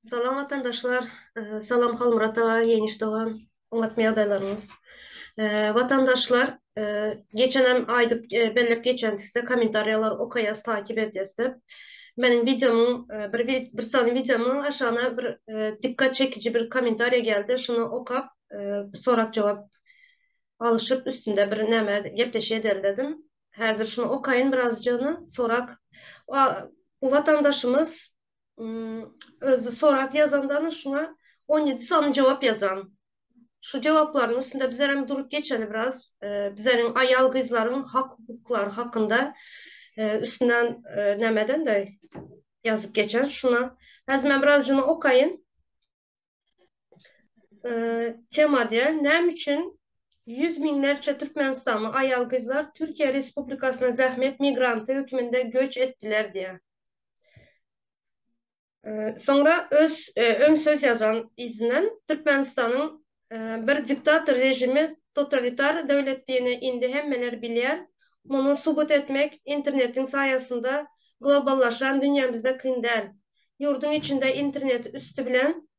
Salam vatandaşlar, salam Halmurat ağa, Yeniş Doğan, Umatmaya adaylarımız. Vatandaşlar, geçen aydıp belirlep geçen size komentaryalar okuyas, takip ediyes dep. Benim videomun, bir saniye videomun aşağına dikkat çekici bir komentarya geldi. Şunu okap, sorak cevap alışıp üstünde bir neme gepleşe edelim. Hazır şunu okuyun birazcığını sorak. Bu vatandaşımız özü sorak yazandan şuna 17 sanı cevap yazan. Şu cevapların üstünde bizlerin durup geçeni biraz bizlerin ayal kızların hak hukukları hakkında üstünden nemeden de yazıp geçen şuna. Hazır birazcığını okuyun. Tema diye nem için yüz binlerce Türkmenistanlı ayal kızlar Türkiye Respublikası'na zahmet migrantı hükmünde göç ettiler diye. Sonra ön söz yazan izinden Türkmenistan'ın bir diktatör rejimi totalitar devletliğine indi hemmeler bilir. Bunu subut etmek internetin sayesinde globallaşan dünyamızda kıyın değil. Yurdun içinde internet üstü bilen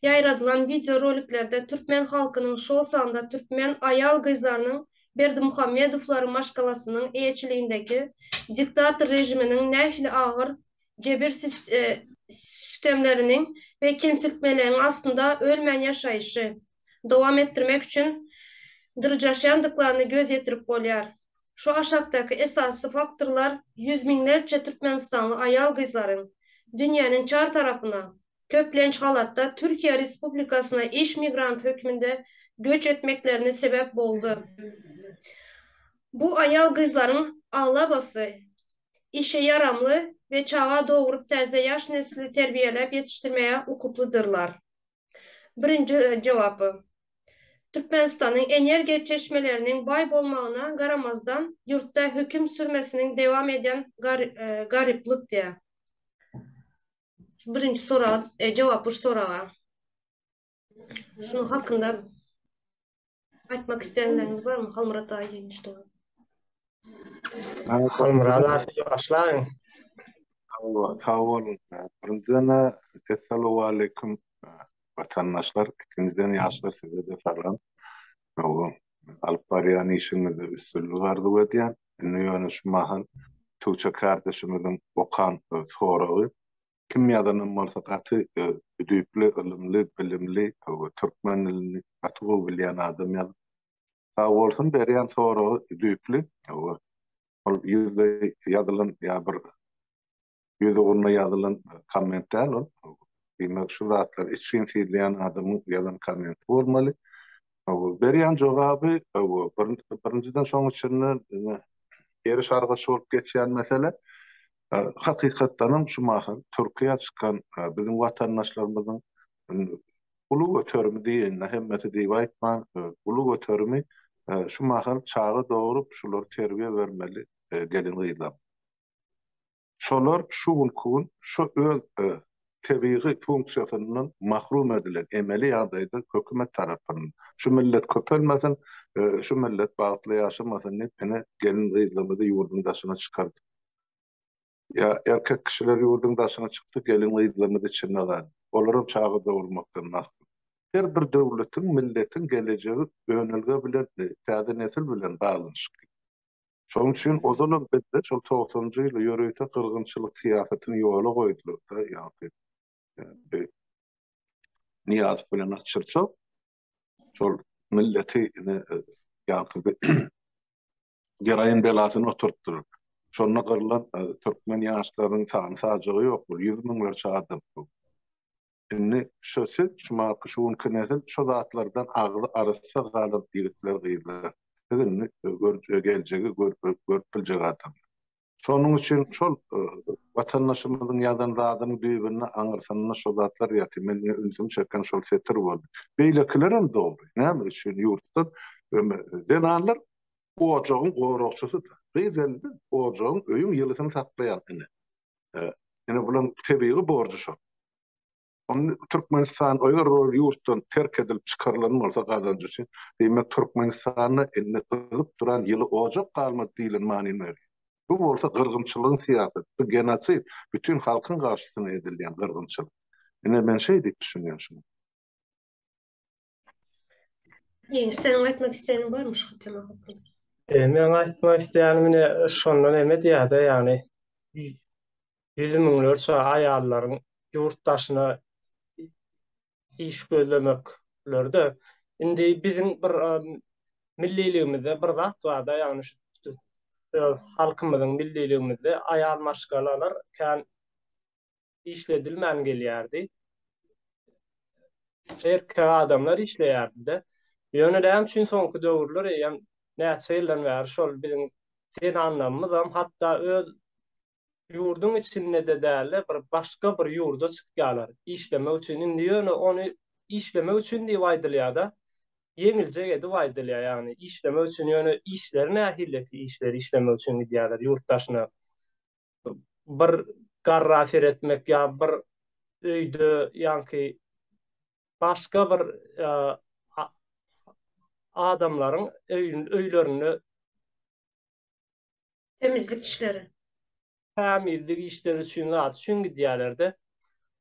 yayradılan video roliklerde Türkmen halkının şol sanda Türkmen ayal kızlarının Berdi Muhammedovların maşgalasının eğçiliğindeki diktatör rejiminin nehli ağır cebir sistemlerinin ve kimsiltmelerin aslında ölmen yaşayışı devam ettirmek için dırcaşyandıklarını göz yetirip bolyar. Şu aşağıdaki esaslı faktörler yüz binlerce Türkmenistanlı ayal kızların dünyanın çar tarafına köplenç halatta Türkiye Respublikası'na iş migrant hükmünde göç etmeklerine sebep oldu. Bu ayal kızların ağlabası işe yaramlı ve çağa doğurup teze yaş nesli terbiyelep yetiştirmeye hukukludurlar. Birinci cevabı. Türkmenistan'ın enerji çeşmelerinin bay bolmağına garamazdan yurtta hüküm sürmesinin devam eden gariplik diye. Birinci soru, cevap bu soruğa. Şunun hakkında aytmak isteyenleriniz var mı? Halmurat Ağa işte. Halmurat siz başlayın. Sağ olun. Birinciden Esselamu Aleyküm vatandaşlar. İkinizden yaşlar size de salam. Alıp barayan işinizde üstünlüğü vardı ve diyen. Nüyonu şu mahal Tuğçe kardeşimizin okan soruğu. Kimyadanın malsakatı düyüplü, ılımlı, bilimli, Türkmen ilini atığı bilen adam yazdı. Sağ olsun beriyan soruğu düyüplü. Yüzde yazılan ya bir yüzde onunla yazılan komentar ol. Demek şu zatlar için sizleyen adamın yazan komentar olmalı. Beriyan cevabı birinciden son içinde geri şarkısı olup geçen mesele hakikaten şu mahal Türkiye çıkan bizim vatandaşlarımızın ulu götürümü diye nehemmeti diye aytman ulu götürümü şu mahal çağı doğurup şuları terbiye vermeli gelin gıydam. Şolar şu ülkün şu öz tebiği fonksiyonundan mahrum edilen emeli ýagdaýda hökümet tarapyndan şu millet köpelmesin, şu millet bagtly ýaşamasyn diýip gelin gıydamyny ýurdun daşyna çykardy. Ya erkek kişiler ýurdun daşyna çykdy, gelin gıydamyny içine galdy. Olaryň çağı dowurmakdan maksul. Her bir döwletin, milletin geleceği önülge bilen, täze nesil bilen baglanşyk. Şoň üçin o zaman bizde şol 90-njy ýyly ýöreýte kırgınçylyk siýasatyny ýola goýdular da ýa-ni Niyaz bilen açyrsa şol milleti ýa-ni geraýyn belasyny oturtdyr. Şonda gyrylan türkmen ýaşlarynyň sany sajagy ýok, 100 miňlerçe adam. Indi şoşy şuma kuşun kinesil şo zatlardan agly arasa galyp ýigitler gyýdylar. Sizin geljegi görüp biljek adam. Şonuň üçin şol vatandaşymyzyň ýazan zadyny birbirine aňyrsanyna şol zatlar ýaty men özüm çeken şol setir boldy. Beýlekiler hem dogry. Näme üçin ýurtda denanlar o ojagyň gorokçusydyr. Beýzeldi o ojagyň öýüň ýylysyny saklaýan ine. Ine bulan tebiği borcu şol. Türkmenistan oýar ýurtdan terk edilip çykarylan bolsa gazanjy üçin demek Türkmenistanyň eline gyzyp duran ýyly ojak galmaz diýilen manyny berýär. Bu bolsa gyrgynçylygyň siýasaty, bu genosit, bütün halkyň garşysyna edilýän gyrgynçylyk. Ine ben şey diýip düşünýän şunu. Senin aytmak isteğin var mı şu tema hakkında? Men aýtmak isleýänim ine şondan eme diýär-de, ýagny yüz müňler şu aýallaryň ýurtdaşyna iş gözlemekleri. Indi bizim bir milliligimizde bir zat bar-da, ýagny şu halkymyzyň milliligimizde aýal maşgalalar kän işledilmän gelýärdi. Erkek adamlar işleýärdi-de. Ýöne däm üçin soňky döwürler ýa näçe ýyldan bäri şol bizim sen anlamymyzam hatda öz ýurdun içinde de däle bir başga bir ýurda çykýarlar. İşlemek üçin indi ýöne onu işlemek üçin diýip aýdylýar-da. Yeňilje edip aýdylýar, ýagny işlemek üçin ýöne işleri nähilleki işleri işlemek üçin gidýärler ýurtdaşyna. Bir garra seretmek ýa bir öýde ýanky başga bir adamlaryň öýlerini Temizlik işleri. tämizlik işleri üçin zat üçin gidýärler-de.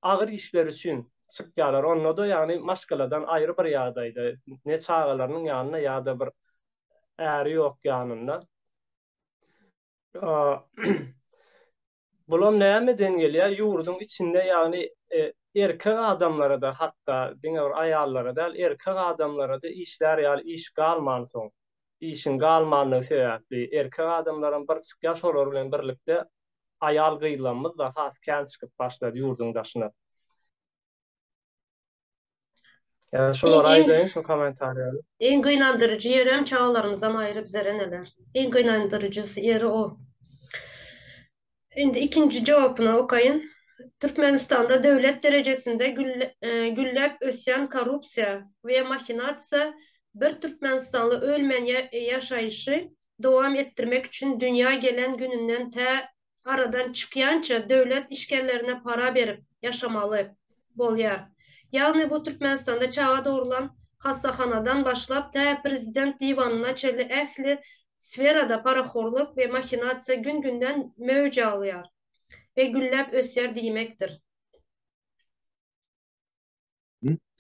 Agyr işler üçin çykýarlar. Onda da ýagny maşgaladan aýry bir ýagdaýda ne çağalarynyň ýanyna ýa-da bir äri ýok ýanynda. Bulam nämeden gelýär? Ýurdun içinde ýagny erkek adamlara da hatda diňe bir aýallara da erkek adamlara da işler ýaly iş galman soň. İşin galmanlygy sebäpli erkek adamlaryň bir çykýaş olar bilen birlikde aýal gynlanmaz da has kän çykyp başlady ýurdun daşyna. Şolar aýdaýyn şu kommentariýary. En gynandırıcı yeri hem çağlarımızdan ayrı bizlere neler? En gynandırıcı yeri o. Şimdi ikinci cevabına okuyun. Türkmenistan'da devlet derecesinde güllep ösyen korrupsiya ve makinasiya bir Türkmenistanlı ölmen yaşayışı devam ettirmek için dünya gelen gününden aradan çıkyança devlet işgallerine para verip yaşamalı bolyar. Yani bu Türkmenistan'da çağa doğrulan hastaxanadan başlap prezident divanına çeli ehli sferada paraxorluk ve makinasiya gün günden mövce alıyar ve güllep ösyer diýmekdir.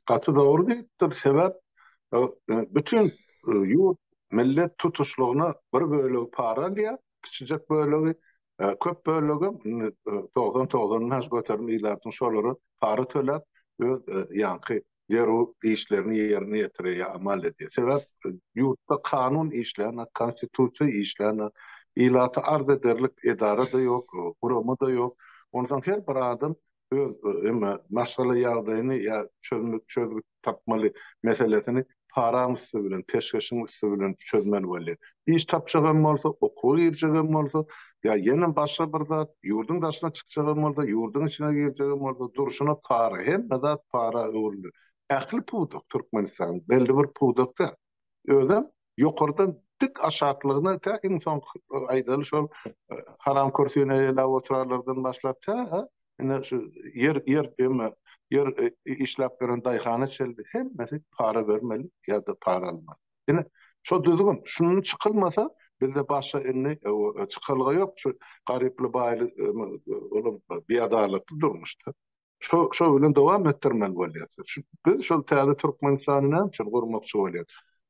Katı doğru diýipdir. Sebäp bütün ýurt millet tutuşluğuna bir bölegi para alýar, kiçijek bölegi köp bölegi 90 haş göterim ilatyň şolary para töläp öz ýanky deru işlerini yerine ýetirýär, amal edýär. Sebäp ýurtda kanun işlerini, konstitusiýa işlerini ilaty arz ederlik edara da ýok, gurumy da ýok. Ondan her bir adam öz maşgala ýagdaýyny ýa çözüm tapmaly meselesini param üstü bilen, peşkeşin üstü bilen çözmeli bolýar. İş tapjagam bolsa, okuw girjegem bolsa, ýa ýene başga bir zat ýurdun daşyna çykjagam bolsa, ýurdun içine girjegem bolsa, durşuna para, hemme zat para öwrüler. Ähli puwduk Türkmenistan, belli bir puwdukda özüm ýokardan dik aşatlygyna ta insan aýdaly şol haram kürsüne ýa oturarlardan başlap ta şu yer işlep beren daýhana çeldi. Hemmesi para vermeli ya da para almaly. Ine şo düzgün. Şunun çykylmasa bizde başga indi çykylgy ýok. Şu garyply baýly biadalatly durmuşdy. Şo bilen dowam etdirmeli bolýar. Biz şol täze Türkmenistanyny hem şol gurmakçy bolýar.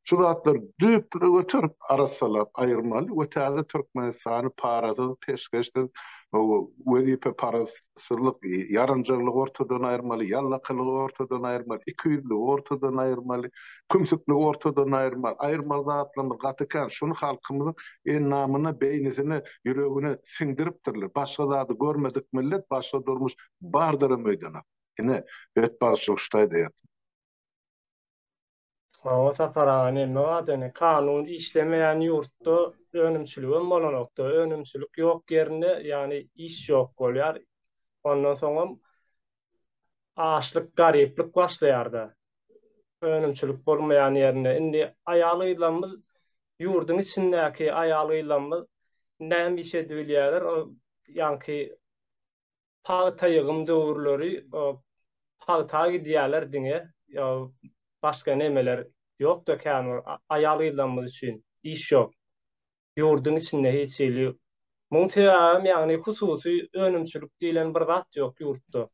Şu zatlar düýpli götürüp arasalap aýyrmaly we täze Türkmenistany parasyz peşkeşden wezipe parasızlyk, yaranjaglyk ortadan aýyrmaly, ýallaklyk ortadan aýyrmaly, ikiyüzlük ortadan aýyrmaly, kümsüklik ortadan aýyrmaly. Aýyrma zatlarymyz gatykan şunu halkymyzyň en namyna, beýnisine, ýüregine siňdiripdirler. Başga zady görmedik millet başga durmuş bardyr meýdana. Ine betbaşlyk ştaýda ýatyr. O saparany nädeni kanun işlemeýän ýurtda önümçülügem bolanokda önümçülük ýok ýerine ýani iş ýok bolýar. Ondan soňra açlyk, garyplyk başlaýar-da. Önümçülük bolmaýan ýerine indi aýalylarymyz ýurdun içindäki aýalylarymyz näme iş edilýärler, ýanky paýta ýygym döwürleri paýta gidýärler diňe ýa başga nemeler ýok da kän aýalylarymyz üçin iş ýok. Ýurdun içinde hiç ýeli. Muňa ýagny hususy önümçülük diýilen bir zat ýok ýurtda.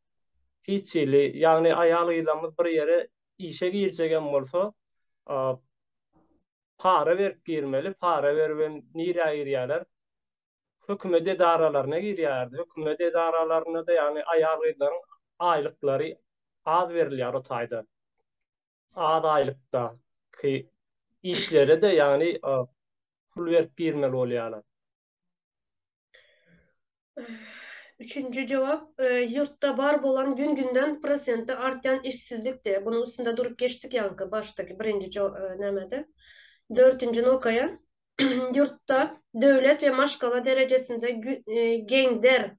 hiçili yani ayalıylamız bir yere işe girsegen bolsa para verip girmeli, para verben nire ayıryalar hükümet idaralarına girýärdi. Hükümet idaralarına da yani ayarlaryň aylıkları az verilýär o taýda. Az aýlykda ki işlere de yani pul verip girmeli bolýarlar. Üçüncü cevap, yurtta bar bolan gün günden prosenti artan işsizlik de. Bunun üstünde durup geçtik yankı baştaki birinci nemede. Dördüncünü okayan. Yurtta devlet ve maşgala derecesinde gender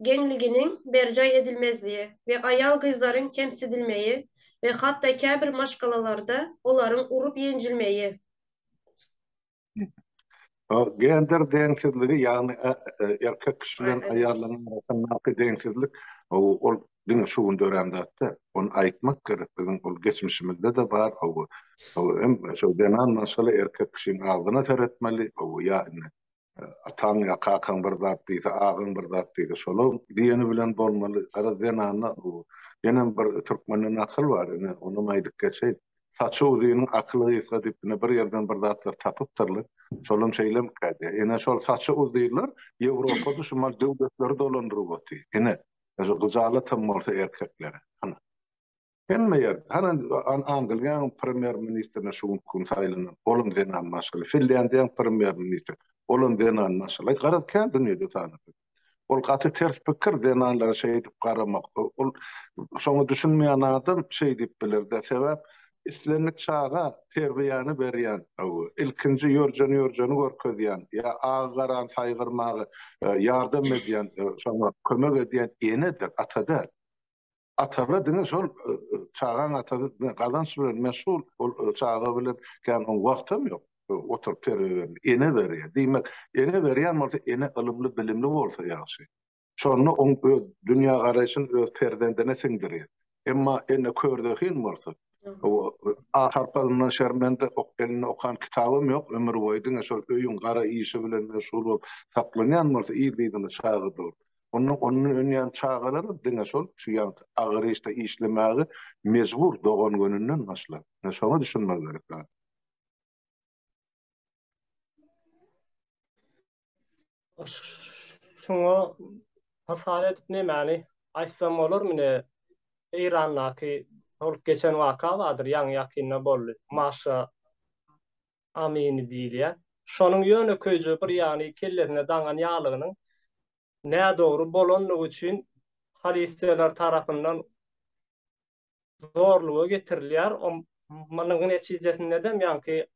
genliginin bercay edilmezliği ve ayal kızların kemsedilmeyi ve hatta käbir maşgalalarda olaryň urup ýenjilmeyi. O gender deňsizligi ýagny erkek kişi bilen Evet. aýallaryň arasyndaky deňsizlik ol diňe şugun dörämde onu aýtmak gerek. Bizim ol geçmişimizde de bar hem şu denan masala erkek kişinin aldyna teretmeli ýa atan ya kakan bir zat diýse, agyň bir zat diýse, şola diýeni bilen bolmaly. Ara denanna ýene bir türkmenden akyl bar, onu maýdyk geçeýin. Saçy uzynyň akly ýa dipine bir ýerden bir zatlar tapyp durly. Şolum şeýlem kädi. Ene şol saçy uzdylar, Ýewropada şumal döwletleri dolandyryp otdy. Ene şu gyjaly tam bolsa erkeklere. Ana. Hemme yer, Angliýanyň premier ministrine şuň gün saýlanan, olum denan maşgaly. Finlandiýanyň premier ministri, olum denan maşgaly. Garatkan dünýede sanaty. Ol gaty ters pikir denanlara şey edip garamak. Ol şonu düşünmeýän adam şey dip bilir-de sebäp islenlik çağa terbiýany berýän, ilkinji ýörjeni görkezýän, ýa agaran saýgyrmagy, ýardam edýän, şoňa kömek edýän enedir, atadır. Atara diňe şol çağan atady gazanç bilen meşgul, ol çağa bilen kan on wagtym ýok. Oturup terbiýany ene berýär. Diýmek, ene berýän bolsa ene ilimli, bilimli bolsa ýaşy. Şonu on dünýä garaýşyny öz perzendine siňdirýär. Emma ene kördäkin bolsa harpalından şermende okkelini okan kitabım yok. Ömür boyu diňe şol öýün gara işi bilen meşgul bolup saklanýan bolsa ýyldygyny çağıdyr. Onun önýän çağalary diňe şol şu ýan agyr işte işlemägi mejbur dogan gününden başlap. Şonu düşünmek gerek. Şoňa hasar edip nämäni aýsam bolarmy ne? İran'daki geçen vaka vardır, yan yakınına bolly. Maşa Amini diýilýär. Şonuň ýöne köýje bir ýany kellerine daňan ýalygynyň näme dogry bolanlygy üçin halisler tarapyndan zorluğa getirilýär. Manyň netijesinde de ýanky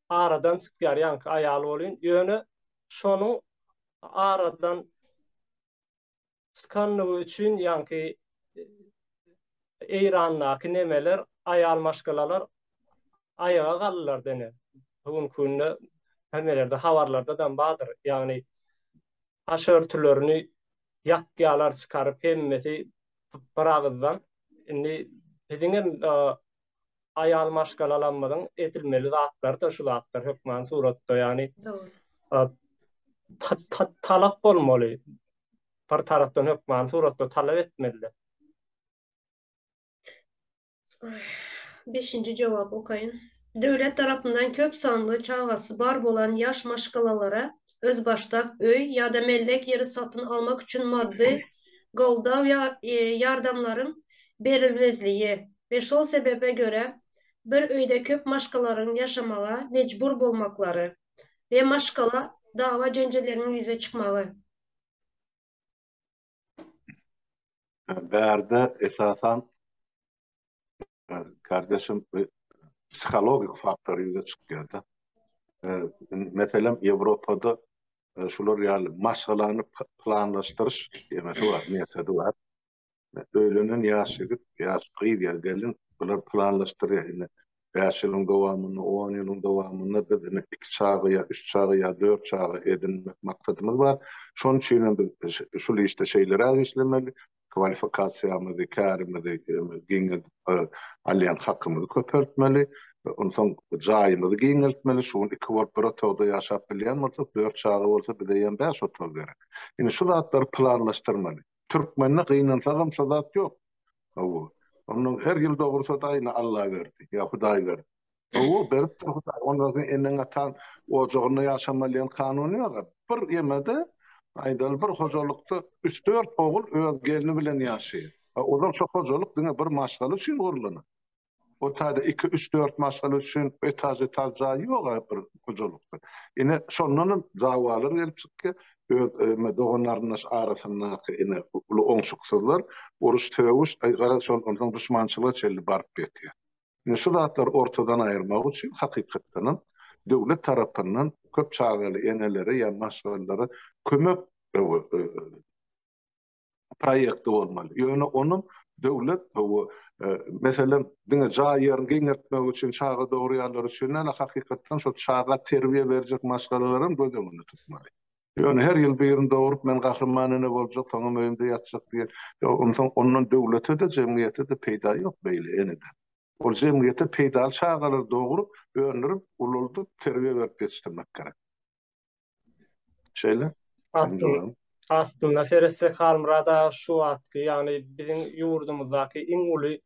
aradan çykýar, ýanky aýaly bolýan. Ýöne şonuň aradan çykanlygy üçin ýanky İran'daki nemeler ayal maşgalalar ayağa kalırlar dene. Bugün günde hemelerde havarlarda da badır. Yani haşörtülerini yakyalar çıkarıp hemmesi bırağıdan. Şimdi bizim ayal maşgalalanmadan edilmeli zatlar da şu zatlar hükman suratta yani talap olmalı. Bir taraftan hükman suratta talep etmeli. Beşinci cevap okayın. Devlet tarafından köp sanlı çağası bar bolan yaş maşgalalara özbaştak öy ya da mellek yeri satın almak için maddi goldav ya yardımların berilmezliği ve şol sebebe göre bir öyde köp maşgaların yaşamağa mecbur bolmakları ve maşgala dava cencelerinin yüze çıkmağı. Berde esasan kardeşim psikologik faktör yüze çıkýardy. Mesela Ýewropada şular ýaly maşgalany planlaşdyryş demeli bar, metody bar. Öýlenen ýaşygyp, ýaşky gelin bular planlaşdyrýar. 5 ýylyň dowamyny, 10 ýylyň dowamyny bizden 2 çağı ýa 3 çağı ýa 4 çağı edinmek maksadymyz bar. Şonuň üçin biz şol işte şeýlere işlemeli. Kvalifikasiýamyzy, kärimizi giňel alýan hakkymyzy köpertmeli, ondan soň jaýymyzy giňeltmeli, şuň iki bolup bir otogda ýaşap bilýän bolsa, 4 çağı bolsa bize ýen 5 otog gerek. Indi şu zatlar planlaşdyrmaly. Türkmenine gynansa hem şu zat ýok. O. Onun her yıl doğursa da yine Allah verdi. Ya Hudaý verdi. O berip dur Hudaý. Ondan enden atan o jogyna yaşamalyan kanunu ýok. Bir ýemede aýdal bir hojalykda 3-4 ogul öz gelini bilen ýaşaýar. Olar şu hojalyk diňe bir maşgaly üçin gurulany. O taýda 2-3-4 maşgaly üçin etaj jaý ýok bir hojalykda. Ine şondan dawalar gelip çykdy. Öz doganlarynyň arasynda ine ulu oňşuksuzlar uruş töwüş gara ondan düşmançylyga çelli barıp getýär. Şu zatlar ortadan ayırmak için hakikaten devlet tarafından köp çağrılı eneleri ya masalları kömök proyekti olmalı. Yani onun devlet mesela dine cayırın genetmek için çağı doğru yerler için hakikaten şu çağa terbiye verecek masalelerin göz önünde tutmalı. Yani her yıl bir yerinde doğurup men kahramanını olacak, sonra evimde yatacak diye. Onun devlete de cemiyete de peyda yok böyle eneden. O cemiyete peydal çağalar doğurup, öğrenirip, ululdu, terbiye verip geçirmek gerek. Şeyle, benim Aslında, cevabım. aslında serese kalmırada şu atki, yani bizim yurdumuzdaki en ulu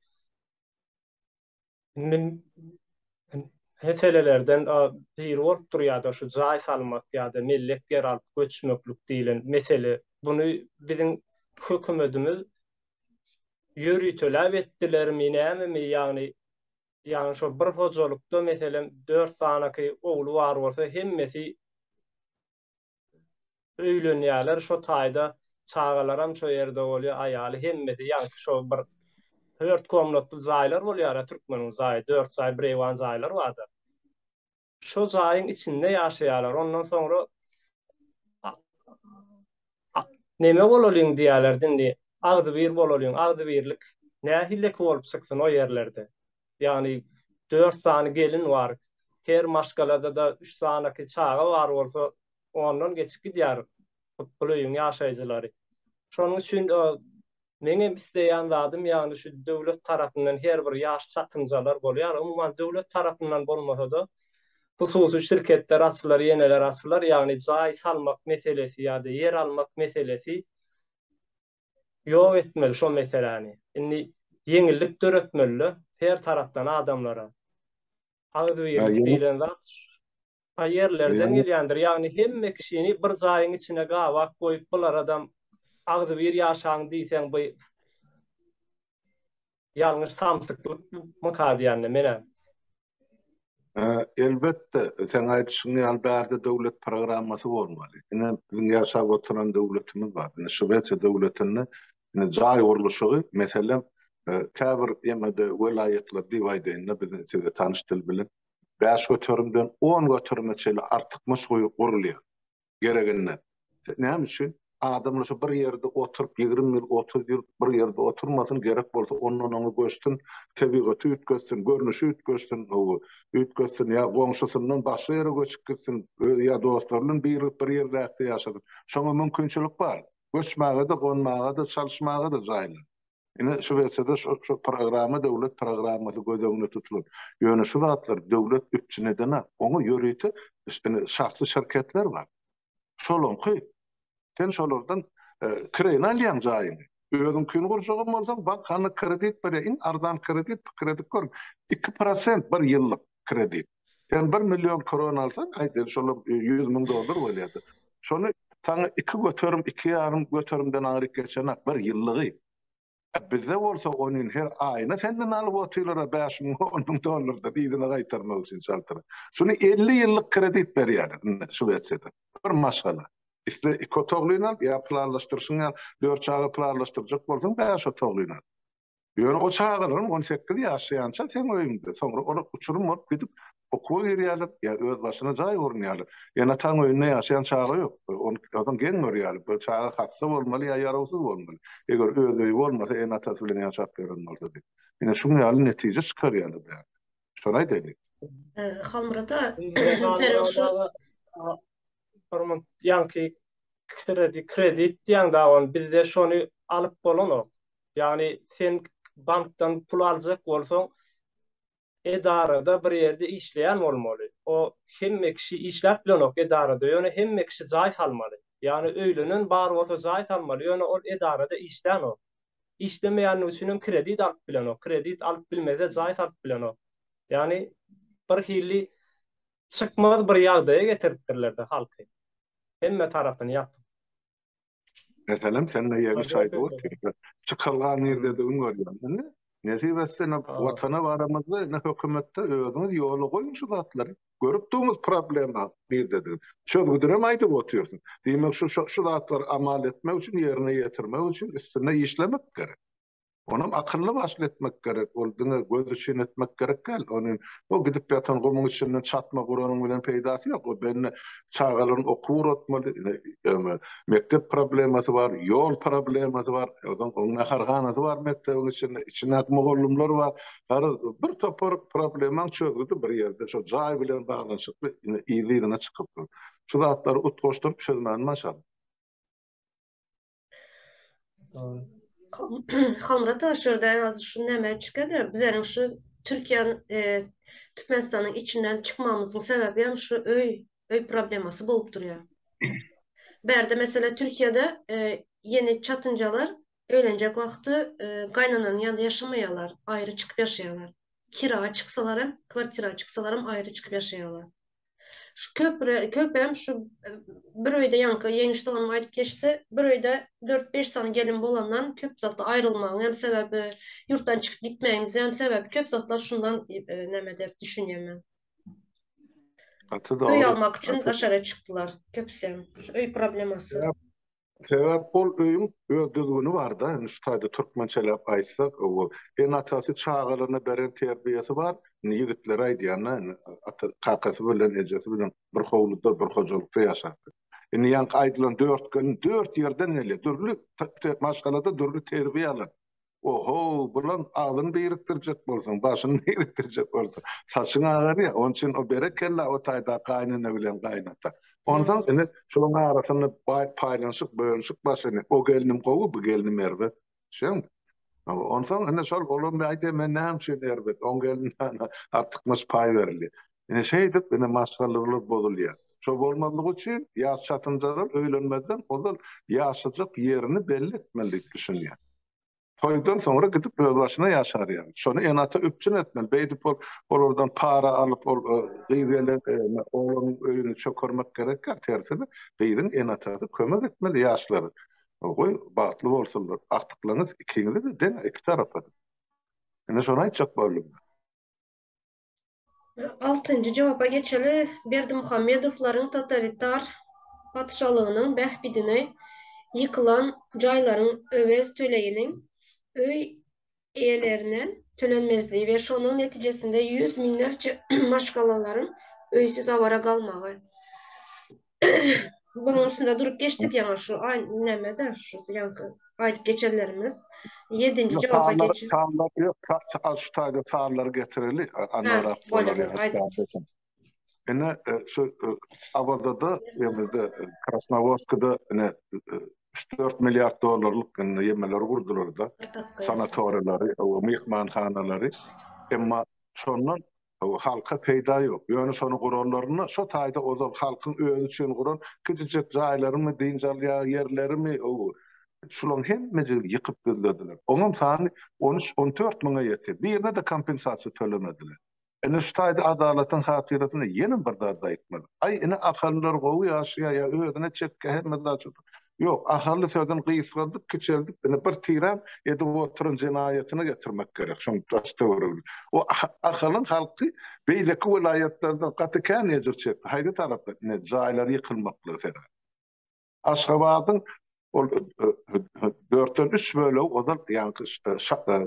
meselelerden biri olup durýardy şu jaý salmak ýa-da millet ger alyp göçmeklik diýilen mesele. Bunu bizim hökümetimiz ýürütülä etdilermi näme ýani şu bir hojalykda meselem 4 sanaky ogly bar bolsa hemmesi öýlenýärler şu taýda çağalaram şu ýerde bolýar aýaly hemmesi ýani şu bir 4 komnatly jaýlar bolýar Türkmeniň jaý 4 jaý bir ewan jaýlar bardy. Şu jaýyň içinde ýaşaýarlar. Ondan soňra neme bolalıyın diýerler dindi. Agdybir bolalıyın, agdybirlik. Nähille bolup çyksyn o ýerlerde. Yani 4 sany gelin var. Her maşgalada da 3 sanaky çaga var bolsa ondan geçip gidýär. Bulyň ýaşaýjylary. Şonuň üçin meňe isleýän zadym ýani şu döwlet tarapyndan her bir ýaş satynjalar bolýar. Umman döwlet tarapyndan bolmasa da hususy şirketler açylar, ýeneler açylar. Yani jaý salmak meselesi ýa-da yer almak meselesi ýok etmeli şo meseleni. Indi yeňillik töretmeli her tarapdan adamlara. Agdybirlik diýilen zat yerlerden gelýändir. Yani hemme kişini bir jaýyň içine gawak goýup bular adam agdybyr ýaşaň diýsen bu ýalňyş samsyklyk mykadýany mene. Elbette, sen aýdyşyň ýalbärde döwlet programmasy bolmaly. Ine bizim ýaşap oturan döwletimiz bar. Ine Şweýçe döwletini ine jaý uruluşy, meselem käbir ýemede welaýetler diýýärler, bizi size tanıştyl bilen. 5 götürümden 10 götürüme çeli artykmyş gurulýar. Gereginden. Näme üçin? Adamlar şu bir ýerde oturup 20 ýyl 30 ýyl bir ýerde oturmasyn gerek bolsa ondan oňa göçsün, tebigaty ütgessin, görnüşi ütgessin, ütgessin ýa goňşusyndan başga ýere göçüp gitsin, ýa dostlarynyň bir ýerde ýaşadyn. Şoňa mümkinçilik bar. Göçmäge de, gonmaga da, çalışmaga da jaýlar. Ine şu wagtda şu programy döwlet programmasy göz öňünde tutulur. Ýöne şu zatlar döwlet üçinedene oňa ýöretip, şahsy şirketler bar. Şolonky sen şolardan kredi alýan jaýyny. Özüň kün gurjagym bolsa bankany kredit berýän, arzan kredit gör. 2% bir ýyllyk kredit. Sen 1 million kron alsan, aýdyr şolar $100,000 bolýardy. Şonu taňa 2 götürüm, 2,5 götürümden aňyryk geçenek bir ýyllygy. Bizde bolsa onun her aýyna senden alyp oturýar $5,000 da ýylyna gaýtarmak üçin şartlar. Şunu 50 ýyllyk kredit berýär şu wagtda. Bir maşgala. İşte ekotogluyla ya planlaştırırsın 4 çağı planlaştıracak bolsan 5 otogluyla. Yani o çağların 18 yaşayança sen öýünde. Sonra onu uçurum olup gidip okuwa girýärler ya öz başyna jaý urunýarlar. Ýa-da taň öýünde ýaşayan çağı ýok. Adam gen görýär. Bu çağa hatsa bolmaly ýa ýarawysyz bolmaly. Eger öz öýü bolmasa en atasy bilen ýaşap berilmeli. Ýene şuň ýaly netije çykarýarlar. Şonu aýdyk. Halmyrada Yankı kredit diýen da bizde şonu alıp bolanok. Yani sen bankdan pul alacak bolsaň edarada bir ýerde işleýän bolmaly. O hemme kişi işläp bilenok edarada. Ýöne hemme kişi jaý salmaly. Yani öýlenen bar bolsa jaý salmaly. Ýöne ol edarada işlän o. işlemeýän üçin kredit alyp bilen o. Kredit alyp bilmese jaýat alyp bilen o. Yani bir hili çıkmaz bir ýagdaýa getiripdirler-de halky. Hemme tarapyny ýap. Meselem senle ýene şaýdy o. Çykylgan ýerde de görýän. Nesip etsene watana baramyzda ne hökümetde özüňiz ýoly goýun şu zatlary. Görüp durmuz problema birdedir. Çözgüdürem aýdyp oturýarsyň. Diýmek şu zatlar amal etmek üçin ýerine ýetirmek üçin üstüne işlemek gerek. Onam akıllı başlatmak gerek, olduğunu göz için etmek gerek gel. Onun o gidip yatan gomun içinden çatma kuranın bilen peydası yok. O benne çağaların okur otmalı, mektep probleması var, yol probleması var, onun akarganası var mektebin içine mogollumlar var. Bir topar probleman çözüldü bir yerde. Şu cay bilen bağlanışıp iyiliğine çıkıp. Şu zatları utkoşturup çözmenin maşallah. Halmrat aşırda azı şu näme çıkadı? Bizlerin şu Türkiýanyň Türkmenistanyň içinden çıkmamyzyň sebebi hem şu öy probleması bolup durýar. Berde mesela Türkiýede yeni çatıncalar öýlenjek wagty gaýnananyň ýanynda ýaşamaýarlar, aýry çykyp ýaşaýarlar. Kira çyksalar hem, kwartira çyksalar hem aýry çykyp ýaşaýarlar. Şu köpem şu bir öýde ýanky ýeňişdigim aýdyp geçdi. Bir öýde 4-5 sany gelin bolandan köp zatda aýrylmagyň hem sebebi ýurtdan çykyp gitmegiň hem sebebi köp zatlar şundan näme dep düşünýärmen. Öý almak üçin aşara çykdylar köpsem. Şu öý problemasy. Sebep bol öýüm öýdügüni bar da, şu taýda türkmençelep aýtsak, o en atasy çağalarına beren terbiýesi bar. Ýigitler aýdýan, kakasy bilen ejesi bilen bir howluda, bir hojulukda ýaşardy. Ýanky aýdylan 4 gün 4 ýerden ele, dürli maşgalada dürli terbiýe alan. Oho, bulan ağzını beýirikdirjek bolsaň, başyny beýirikdirjek bolsaň, saçyň agarýa, onun üçin o berekella o taýda gaýnana bilen gaýnata. Ondan ene şoň arasyny paýlanşyk, bölünşik başyny, o gelinim gowy, bu gelinim erbet. Şeň. Ondan ene şol bolum aýdy men näme üçin erbet, on gelindan artykmys paý berildi. Ene şeýdip ene maşgallylar bozulýar. Şo bolmalyk üçin ýaş çatynjalar öýlenmeden ozal ýaşajak ýerini belli etmeli düşünýär. Toýdan soňra gidip öz başyna ýaşar ýa. Şonu enata öpçün etmeli. Beýdip olordan para alyp gyýylan oğlanyň öýüni çökermek gerek. Tersine beýdin enatasy kömek etmeli ýaşlary. Goý bagtly bolsunlar. Aktyklaryňyz ikiňizi de den iki tarapda. Ene şonu aýtjak boldum. 6-njy jogapa geçeli Berdimuhamedowlaryň totalitar padşalygynyň bähbidini yıkılan jaýlaryň öwes töleýiniň öý eýelerinden tölenmezliği ve şonun netijesinde 100 binlerce maşgalaların öýsiz awara galmagy. Bunun üstünde durup geçtik ýa şu näme şu ýanky aýdyp geçerlerimiz 7-nji jogapa geçip. Tarlar yok, şu taýda tarlar getireli anara bolar. Ene şu Abadada ýa-da Krasnovodskda ene 3-4 milyar dolarlyk ýemeler gurdular da, sanatoriyalary, mehmanhanalary. Emma şondan halka peýda ýok. Ýöne şonu guralaryny şo taýda ozal halkyň özü üçin guran kiçik jaýlarymy, diňjalýa ýerlerimi şularyň hemmesi ýykyp döldüler. Onuň sany 13-14 miňe ýetir. Birine de kompensasiýa tölemediler. Ene şu taýda adalatyň hatyratyny ýene bir daha aýtmady. Ay ene akallar gowy ýaşaýar, özüne çekke hemme da çyk. Yok, ahally sözden gysgadyp keçerdik, ene bir tiram edip oturan jenaýatyna getirmek gerek. Şoň taşda görüldü. O ahalyň halky beýleki vilayetlerden gatykan ýetir çekdi. Haýdy tarapda ne jaýlar ýykylmakly ferhat. Aşgabatyň 4-den 3 bölegi ozal ýanky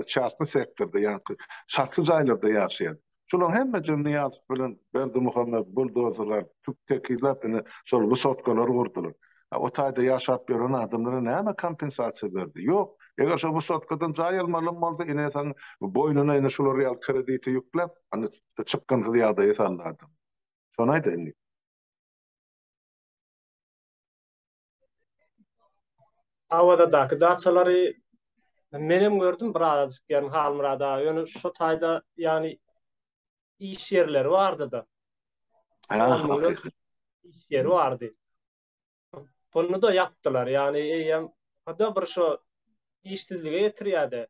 şahsy sektorda ýanky şahsy jaýlarda ýaşaýar. Şolaryň hemme jemgyýat bilen Berdimuhammed buldozerler tüktekilap ene şol wysotkalar gurdular. O taýda ýaşap beren adamlara näme kompensasiýa berdi? Ýok. Eger şo wysotkadan jaý almaly bolsa, ene sen boýnuna ene şolar real krediti ýüklep, аны çykkan ýa-da ýasanlady. Şonu aýdyn. Awada daky daçalary menem gördüm biraz yani Halmrada. Ýöne şo taýda ýani iş yerleri vardı da. İş yeri vardı. Bunu da yaptılar. Yani hatta bir şu işsizlige getirýärdi.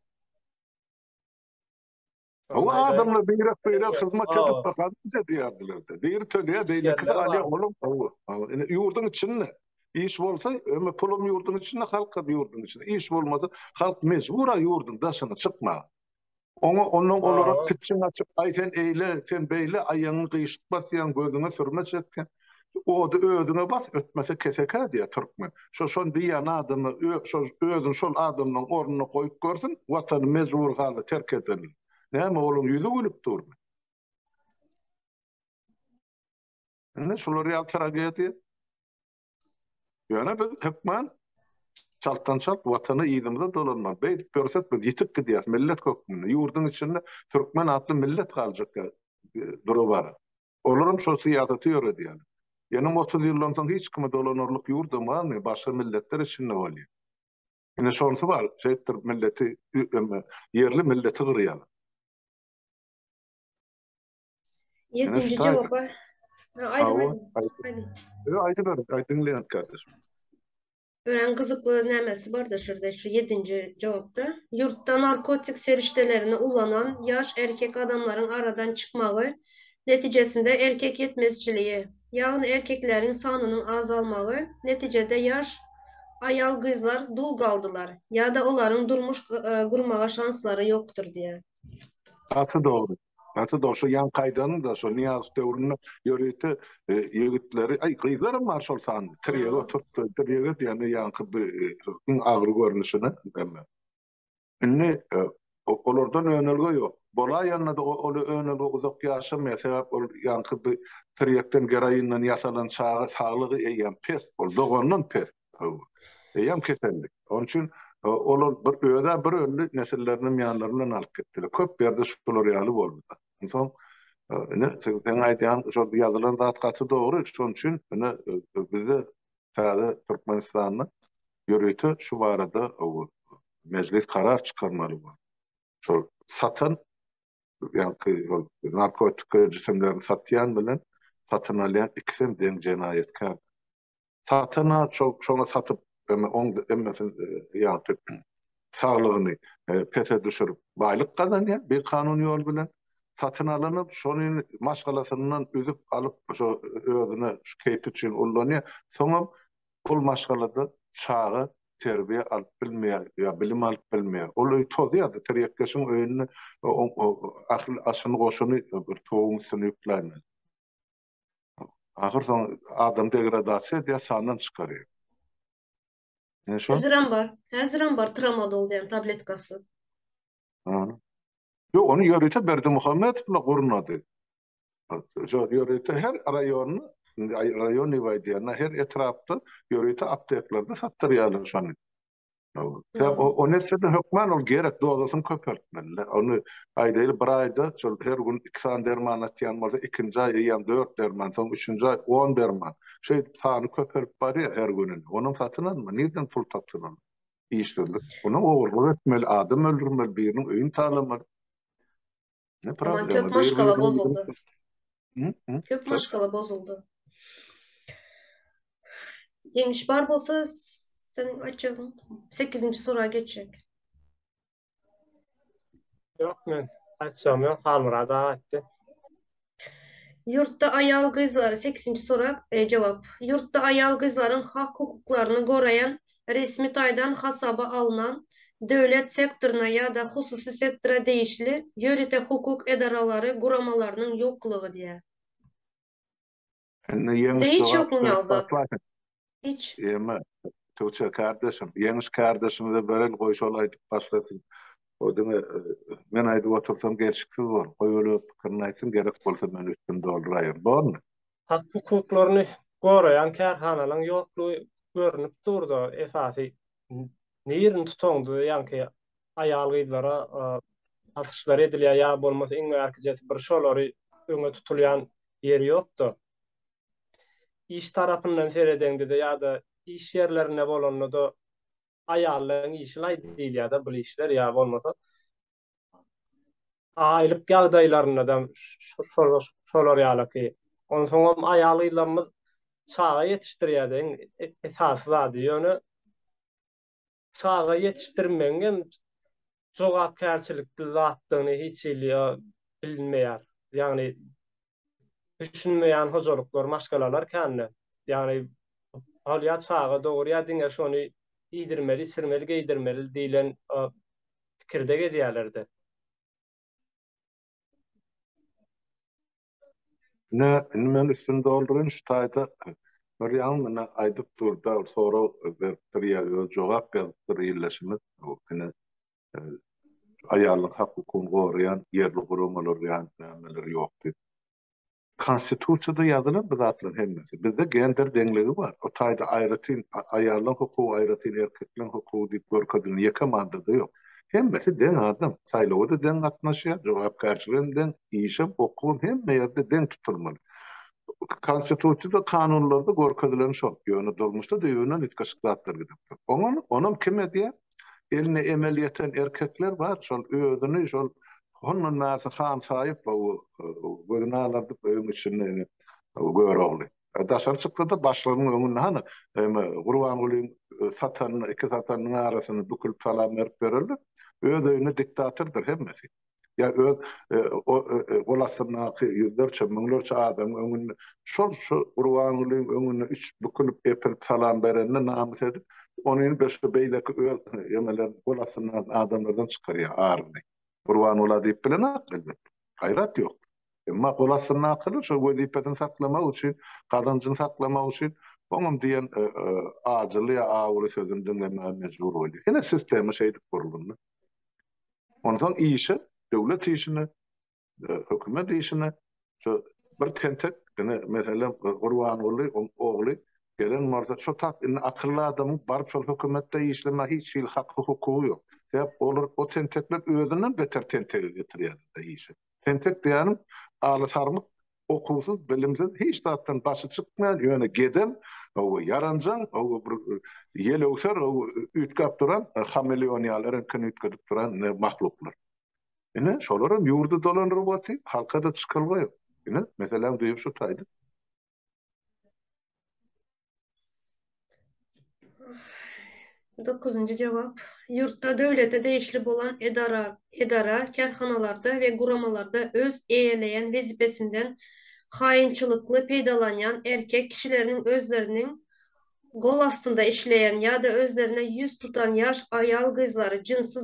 O Şondaýda adamlar beýrak hyzmat edip o bakadynça diýerdiler-de. Bir töleýe beýlekisi işgärler alýa bar. oğlum. Ýurdun içinde iş bolsa, öme pulum ýurdun içinde, halka ýurdun içinde. İş bolmasa, halk mecbura ýurdun daşyna çykma. Onun olarak O pitçin açıp, ay sen eyle, sen beýle, aýaňy gyýşytbas ýan gözüne sürme çekken. O da özüne bas, ötmese keseke diye Türkmen. Şon diýen adamy, özün şol adamyň ornuny goýup görsün, watany mecbur galy terk edenler. Näme oğlum ýüzü gülüp durma. Ne şolar ýa tragediýa. Ýöne biz hükmen çalttan çalt watany ýygymyza dolanma. Beýdip görsek biz ýitip gidýäs millet köküne. Ýurdun içinde Türkmen adly millet galjak duru bar. Olaryň şo syýasaty ýöredýär. Ýani 30 ýyldan soň hiç kime dolanarlyk ýurdum barmy? Başga milletler içinde bolýar. Ýene şonusy bar, şeýtir milleti, yerli milleti gyrýar. Ýene 7. şuýa cevaba. Aydın. aýdyn kardeşim. Ören kızıklı nemesi var da şurada şu 7. cevapta. Yurtta narkotik seriştelerine ulanan yaş erkek adamların aradan çıkmağı neticesinde erkek yetmezçiliği, yani erkeklerin sanının azalmağı neticede yaş ayal kızlar dul kaldılar ya da onların durmuş kurmağa şansları yoktur diye. Atı doğru. Atı doğru. Şu yan kaydının da şu Niyaz dövrünü yörüytü yigitleri, ay kıyıklarım var şol sandı. Triye oturttu. Triye yani yankı bir ağrı görünüşüne. Ünlü olordan önelge yok. Bola yanına da olu önelge uzak yaşamaya sebep yankı bir triyekten gerayından yasalan sağlığı eyyem pes. Ol doğanın pes. Eyyem kesellik. Onun için olur bir öde bir önlü nesillerinin yanlarından alıp gittiler. Köp yerde şular ýaly boldy. Son ne sen aýdýan şo ýazylan zat gaty dogry. Şoň üçin bizde täze Türkmenistanyň ýörüýti şu barada meclis karar çıkarmaly bar. Şo satan ýa-ni narkotik cisimlerini satýan bilen satyn alýan ikisem deň jenayetkar. Satana şoňa satyp emmesin ýa-ni sağlygyny pese düşürüp baýlyk gazanýar bir kanun ýol bilen satyn alanyp şonuň maşgalasyndan üzüp alyp şo özüne şu keypi üçin ullanýar. Soňra ol maşgalada çağı terbiye alyp bilmeýär ýa bilim alyp bilmeýär. Ol tozýar, teriyekkeşiň öýüne akyl aşyny goşuny bir toğun üstüne ýüklenýär. Ahir soň adam degradasiýa diýe sandan çykarýar. Ne şo? Haziran bar tramadol diyen tabletkası. Yo onu yörüte Berdi Muhammedov'la gurnadı. Jo yörüte her rayon nivaydiyanna her etrafta yörüte apteklerde sattıryalar şanı. O nesede hükman ol gerek doğasını köpertmeli. Onu aydaylı bir ayda her gün 2 derman atyan varsa 2. ay yan 4 derman, son 3. ay 10 derman. Şey sağını köperip bari her günün. Onun satınan mı? Nereden pul taptınan? İşsizlik. Onu oğurlu etmeli, adam öldürmeli, birinin öğün sağlamalı. Ne Aman problemi? köp maşkala Bir- bozuldu. Hı? Köp maşkala bozuldu. Yemiş bar bolsa sen açalım. 8. soruya geçecek. yok men açsam yok Halmurada aýtdy. Yurtta ayal kızları 8. soru cevap. Yurtta ayal kızların hak hukuklaryny gorayan resmi taýdan hasaba alınan döwlet sektoruna ya da hususy sektora değişli ýörite hukuk edaralary guramalarynyň ýoklugy diye. Hiç yok mu yazat? Hiç. Yeme, Tuğçe kardeşim, yeniş kardeşim de böyle koyuş olaydık başlasın. O deme, men ayda otursam gerçeksiz var. Koy öyle fikrini aytsın, gerek bolsa men üstünde doldurayım. Doğru mu? Hak hukuklaryny gorayan kärhanalaryň ýoklugy görünüp durdy. Esasy niýerini tutandy, ýa-ni aýal gyzlara asışlar edilýär ýa bolmasa iň merkezeti bir şolary öňe tutulýan ýeri ýokdur. İş tarapyndan seredende de ýa-da iş ýerlerine bolanda da aýallaryň işi laýdylýar da bu işler ýa bolmasa aýlyk ýagdaýlaryna da şolar ýalyky. Ondan soň aýal gyzlarymyz çağa ýetişdirýärdiň esasy zady ýöne çağa yetiştirmeňem jogapkärçilikli zatdygyny hiç bilmeýär. Ýagny düşünmeýän hojalyklar, maşgalalar känne. Ýagny alýa çağa dogry ýa-diňe şonu iýdirmeli, sirmeli, geýdirmeli diýilen pikirde gedýärlerdi. Men üstünde doldurun şu taýda bir ýalmyna aýdyp durda sonra bir ýa jogap berip ýerleşimi o kine aýalyk hakykyny goraýan ýerli gurumalar ýa-ni nämeler ýokdy. Konstitusiýada ýazylan bu zatlaryň hemmesi. Bizde gender deňligi bar. O taýda aýratyn aýalyň hukuky, aýratyn erkekliň hukuky diýip görkezilýän ýeke maddada ýok. Hemmesi deň adam. Saýlawda deň gatnaşýar, jogapkärçiligim deň, işim, okugum hemme ýerde deň tutulmaly. Konstitusiýada, kanunlarda görkezilen şol. Ýöne dolmuşda düýünden itkaşyk zatlar gidip. Onum kim edýär? Eline emel ýeten erkekler bar, şol özüni şol onun näse han saýyp bu gözünalarda öňe içinde görogly. Daşar çykdy da başlaryň öňüne hany Gurban Gulyň satan iki satanyň arasyny bükülip salam berip berildi. Öz öňüne diktatordur hemmesi. Ya öz golasyna ýüzlerçe miňlerçe adam öňüne şol Gurban Gulyň öňüne üç bükülip epilip salam berende namys edip onuň beşe beýleki öz ýemeler golasyna adamlardan çykarýar arny. Gurban ola diýip bilen elbetde. Hayrat ýok. Emma golasyna akyly şu wezipetini saklamak üçin, kazançyny saklamak üçin oňam diýen azyly ýa awry sözüni dinlemäge mejbur bolýar. Ene sistemi şeýdip guruldy. Ondan işi, döwlet işini, hökümet işini şu bir tentek, mesela Gurban ogly gelen marza şu tak akıllı adamın barıp şol hökümetde işleme hiç hakkı hukuku yok. Sebep olur o tentekler özünden beter tenteke getirýär işi. Tentek diýenim aly sarmyk okusuz, bilimsiz hiç zatdan başı çykmayan ýöne geden, o yaranjan, o ýelökser, o ütkap duran hameleoniýalary kini ütküdip duran mahluklar. Ine şolaram ýurdu dolanryp boty, halka da çykylýar. Ine mesela duýup şu taýdy. 9. cevap. Yurtta devlete değişli bolan edara, kerhanalarda ve guramalarda öz eýeleýän wezipesinden haýynçylykly peýdalanýan erkek kişileriniň özleriniň gol astynda işleýän ýa-da özlerine ýüz tutan ýaş aýal gyzlary jinsy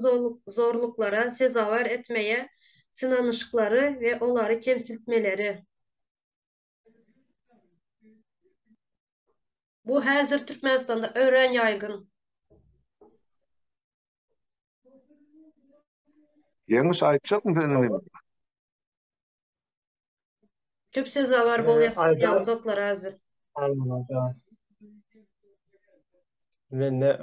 zorluklara sezawar etmeýe sınanyşyklary we olary kemsiltmeleri. Bu häzir Türkmenistanda ören ýaýgyn. Ýeňiş aýtjakmy senin? Köp sezawar bolýan zatlar häzir. Anladım. Men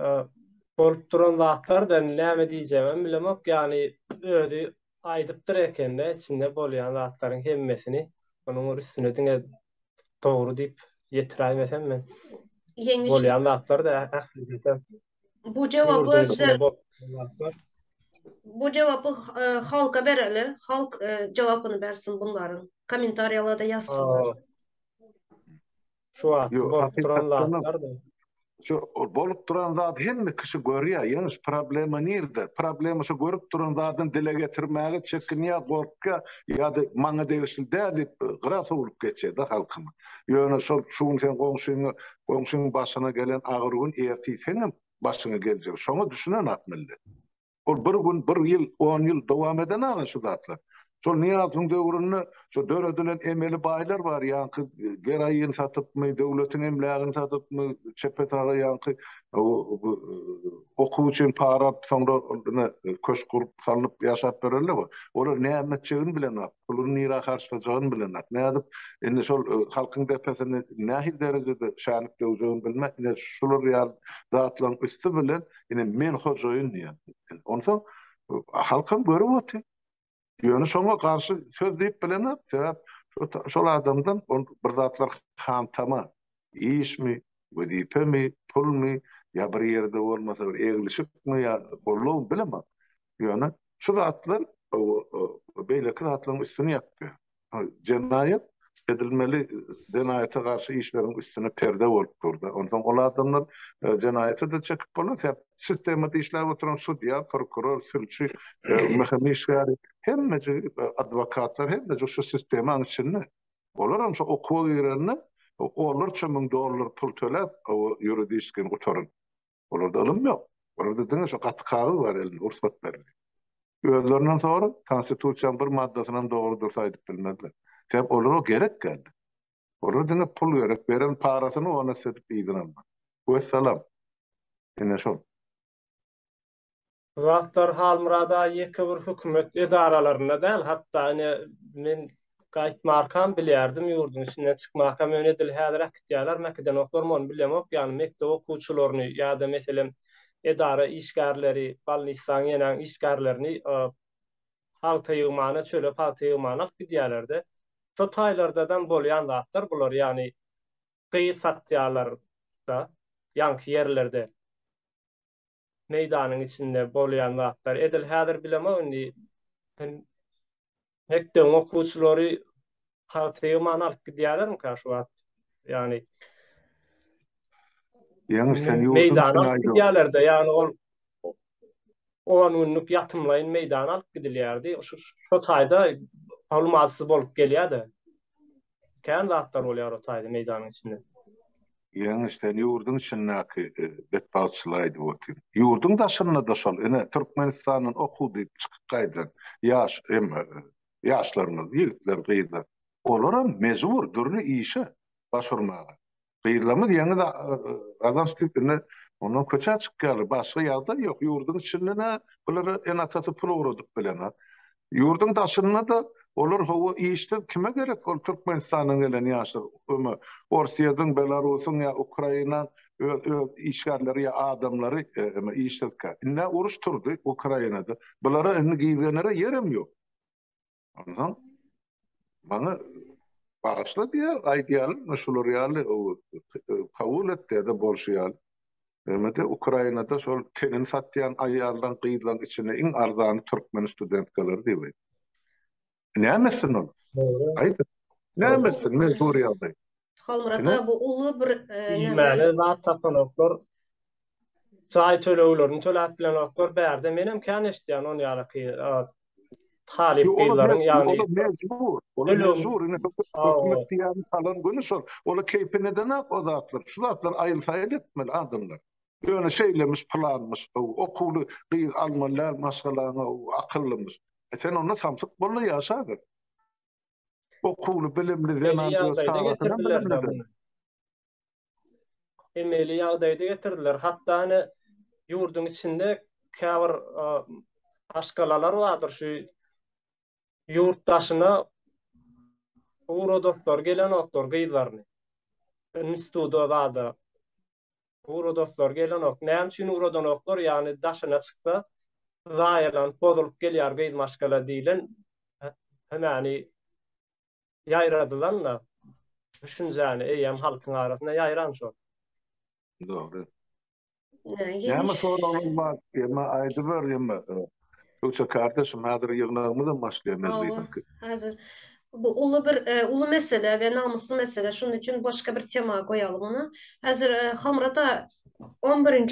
bolup duran zatlardan näme diýjegim bilemek, ýani özi aýdypdyr ekende, içinde bolýan zatlaryň hemmesini onuň üstüne diňe dogry diýip ýetirälmesem men. Bolýan zatlar da ählisem. Bu cevabı halka bereli. Halk cevabını versin bunların. Komentaryalarda yazsınlar. Şu bolup duran zatlar da. Şu bolup duran zat hemme kişi görýär. Ýalnys problema nirde? Problema şu görüp duran zatdan dile getirmäge çekinýär, gorkýar ýa-da maňa degişli däl gras bolup geçýär halkyny. Ýöne şuň sen goňşuň başyna gelen agyr gün ertiseňem başyna geljek. Şoňa düşünen atmaly. Ol bir gün, bir ýyl, 10 ýyl dowam eden aga şu zatlar. Şol Niýazyň döwründe şu döredilen emeli baýlar bar, ýa-ni geraýyny satypmy, döwletiň emlägini satypmy, çepetara ýa-ni okuw üçin para soňra köş gurup salyp ýaşap bererler bar. Olar näme etjegini bilenok, puluny nira harçlajagyny bilenok. Nädip indi şol halkyň depesini nähil derejede şanyp döwjegini bilmek, şular ýa zatlaryň üstü bilen indi men hojaýyn diýen. Onsoň halkym görüp otyr. Ýöne şoňa garşy söz diýip bilenok, sebäp şol adamdan bir zatlar hantama, işmi, wezipemi, pulmy, ýa bir ýerde bolmasa bir eglişikmi ýa bolýar bilemem. Ýöne şu zatlar beýleki zatlaryň üstüne ýapýar. Jenaýat edilmeli cenayete karşı işlerin üstüne perde olup durdu. Ondan ol adamlar cenayete de çekip bolsa sistemde işler oturan sudya, prokuror, sürücü, mahkeme işgari hemmece advokatlar hemmece şu sistemin içinde. Olaram şu okuwa girenler onlar çömün dolar pul төлep o yuridiskin oturun. Orada alım yok. Orada dene şu katkağı var elin ursat berdi. Özlerinden sonra konstitusiyon bir maddesinden doğru dursaydık bilmediler. Sebep olur o gerek geldi. Olur dene pul gerek veren parasını ona sedip iydin alma. Bu selam. Yine şu. Zatlar hal murada ýeke bir hökümet edaralaryna däl, hatda men gaýtmarkam bilýärdim ýurdun içinden çykmakam öňedil häzir aktiýalar mekden oklarmon bilemok, ýani mekdep okuwçylaryny ýa-da meselem edara işgärleri, balnistan ýenen işgärlerini halta ýygmana çölep halta ýygmana gidýärler-de. Şo taýlardan bolýan zatlar bular, ýani gyýy satýarlar-da, ýanky ýerlerde meýdanyň içinde bolýan zatlar. Edil häzir bilemok, mekden okuwçylary halta ýygmana alyp gidýärlermi şu wagt? Ýani Yani sen yurdun meýdana için alyp gidýärler-de, ýani ol 10 günlük ýatymlaýyn meýdana alyp gidilýärdi. Şo taýda almasyz bolup gelýärdi. Kän zatlar bolýar o taýda meýdanyň içinde. yani sen yurdun için naki betbaçylaydı bu tip. Yurdun daşynda da şol. Ene Türkmenistanyň okudy çykyp gaýdan ýaşlarymyz, ýigitler, gyýlar. Olaram mezbur durny işe başvurmaga. Gyýlamy ýene de adam stipine ondan köçä çykýar. Başga ýagda ýok. Yurdun içinde bulary en ataty pul uğradyk bilen. Yurdun daşynda da olur hawa işde kime gerek ol Türkmenistanyň gelen ýaşlar, Orsiýadyň, Belarusyň ýa Ukraina işgärleri ýa adamlary işletkä. Inne uruş turdy Ukrainada. Bulara indi giýgenlere ýerem ýok. Ondan bana bağışla diýe aýdýar, meşhur ýaly kabul etdi de bolşýar. Emede Ukrainada şol tenin satýan aýarlan gyýylan içine iň arzany türkmen studentleri diýip. Nämesin ol? Aýdy. Nämesin mezbur ýagdaý. Halmurata bu ulu bir Bilmäli zat tapanoklar çay töleglerini töläp bilen oklar bärde menem kän eşdýän on ýaly talip gyýlaryň ýani Mezbur. Ola mezbur. Hökümet diýen salan günü şol. Ola keypine de nak o zatlar. Şu zatlar aýylsaýyl etmeli adamlar. Ýöne şeylemiş, planmış, okuly gyýyl almanlar, maşgalaryna akyllymış. Sen onda samsyk bolla ýaşagy. Okuly, bilimli, zemandy, sagatyny. Emeli ýagdaýda getirdiler. Hatda ýurdun içinde käbir aşgalalar vardyr şu yurtdaşyna uğra gelen oklar gyýlaryny. Institutda da uğra dostlar gelen ok. Näme üçin uğradan oklar? Ýani daşyna çyksa zaýalan bozulup gelýär gyýy maşgala diýilen. Hemani ýaýradylan da düşünjäni eýem halkyň arasynda ýaýran şol. Doğru. Näme soralar ýa-da aýdy ber ýa-da Yoksa kardeşim häzir ýygnagymyzdan başlaýmaz. Hazır. Bu ulu mesele ve namuslu mesele. Şunun için başka bir tema koyalım onu. Hazır Halmurata 11.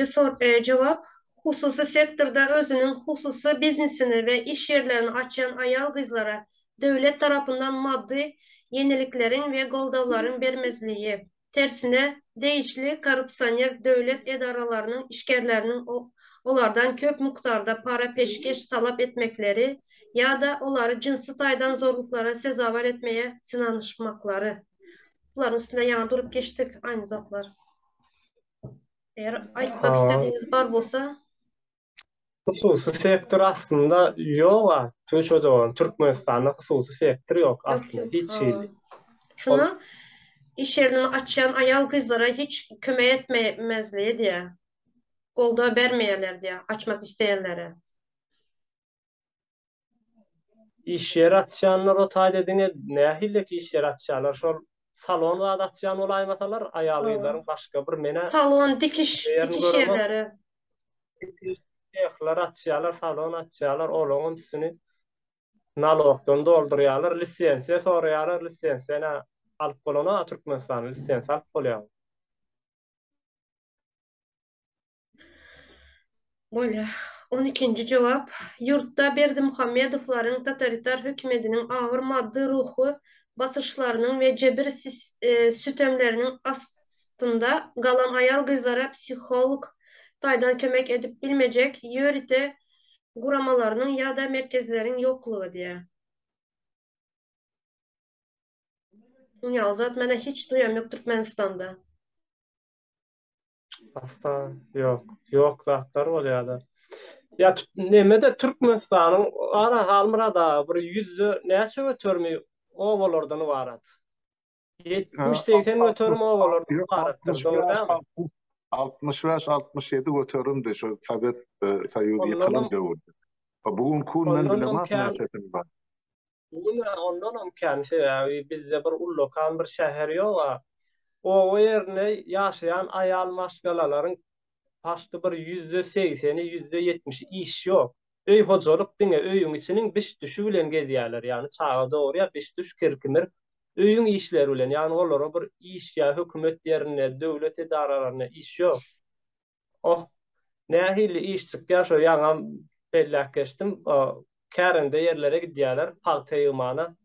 Cevap. Hususi sektorda özünün hususi biznesini ve iş yerlerini açan ayal kızlara devlet tarafından maddi yeniliklerin ve goldavların vermezliği. Tersine değişli korrupsiyoner devlet edaralarının işgärlerinin onlardan köp miktarda para peşkeş talap etmekleri ya da onları cinsi taýdan zorluklara sezavar etmeye sınanışmakları. Bunların üstünde yana durup geçtik aynı zatlar. Eğer aytmak istediğiniz bar bolsa. Hususy sektor aslında ýok. Töçöde Türkmenistanyň hususy sektory ýok aslında. Hiç şeýle. Şuna iş yerini açan ayal kızlara hiç kömek etmemezliği diye. Golda vermeyeler diye açmak isteyenlere. İş yer açanlar o taýda edine nähilleki iş yer açanlar şol salon zat açan olaýmasalar aýalylaryň başga bir mene salon dikiş yerleri. Ýaklar açýarlar, salon açýarlar, olaň üstüni nalogdan doldurýarlar, lisensiýa soraýarlar, lisensiýa alıp bolana Türkmenistan lisans alıp bolýar. Böyle. 12-nji jogap. Yurtda Berdimuhammedowylaryň totalitar hökümetiniň agyr maddi ruhy basyşlarynyň we jebir sütemleriniň astynda galan aýal gyzlara psiholog taýdan kömek edip bilmejek ýörite guramalarynyň ýa-da merkezleriň ýoklugy diýär. Ýa-zat mene hiç duýam ýok Türkmenistanda. Aslan yok. Yok zatlar bolýar. Ya nemede Türkmenistanyň ara halmyrada bir ýüzde näçe götürmi owalardan barat. 70-80 götürmi owalardan baratdyr. Doğru däl? 65-67 götürümdi şu Sovet Soýuzy ýykylym döwürde. Bugün kundan Ondan bilemaz imkan- näçe bar. Bugün ondan imkan bizde bir ullokal bir şäher ýok. O ýerne ýaşaýan aýal maşgalalaryň başda bir %80'i %70'i iş ýok. Öý hojalyk diňe öýüň içiniň biş düşü bilen gezýärler. Ýani çağa dogry biş düş kirkimir öýüň işleri bilen. Ýani olara bir iş ýa hökümet ýerine, döwlet edaralaryna iş ýok. Oh, nähili iş çykýar şo ýaňam bellek geçdim. Kärende ýerlere gidýärler, palta ýymana.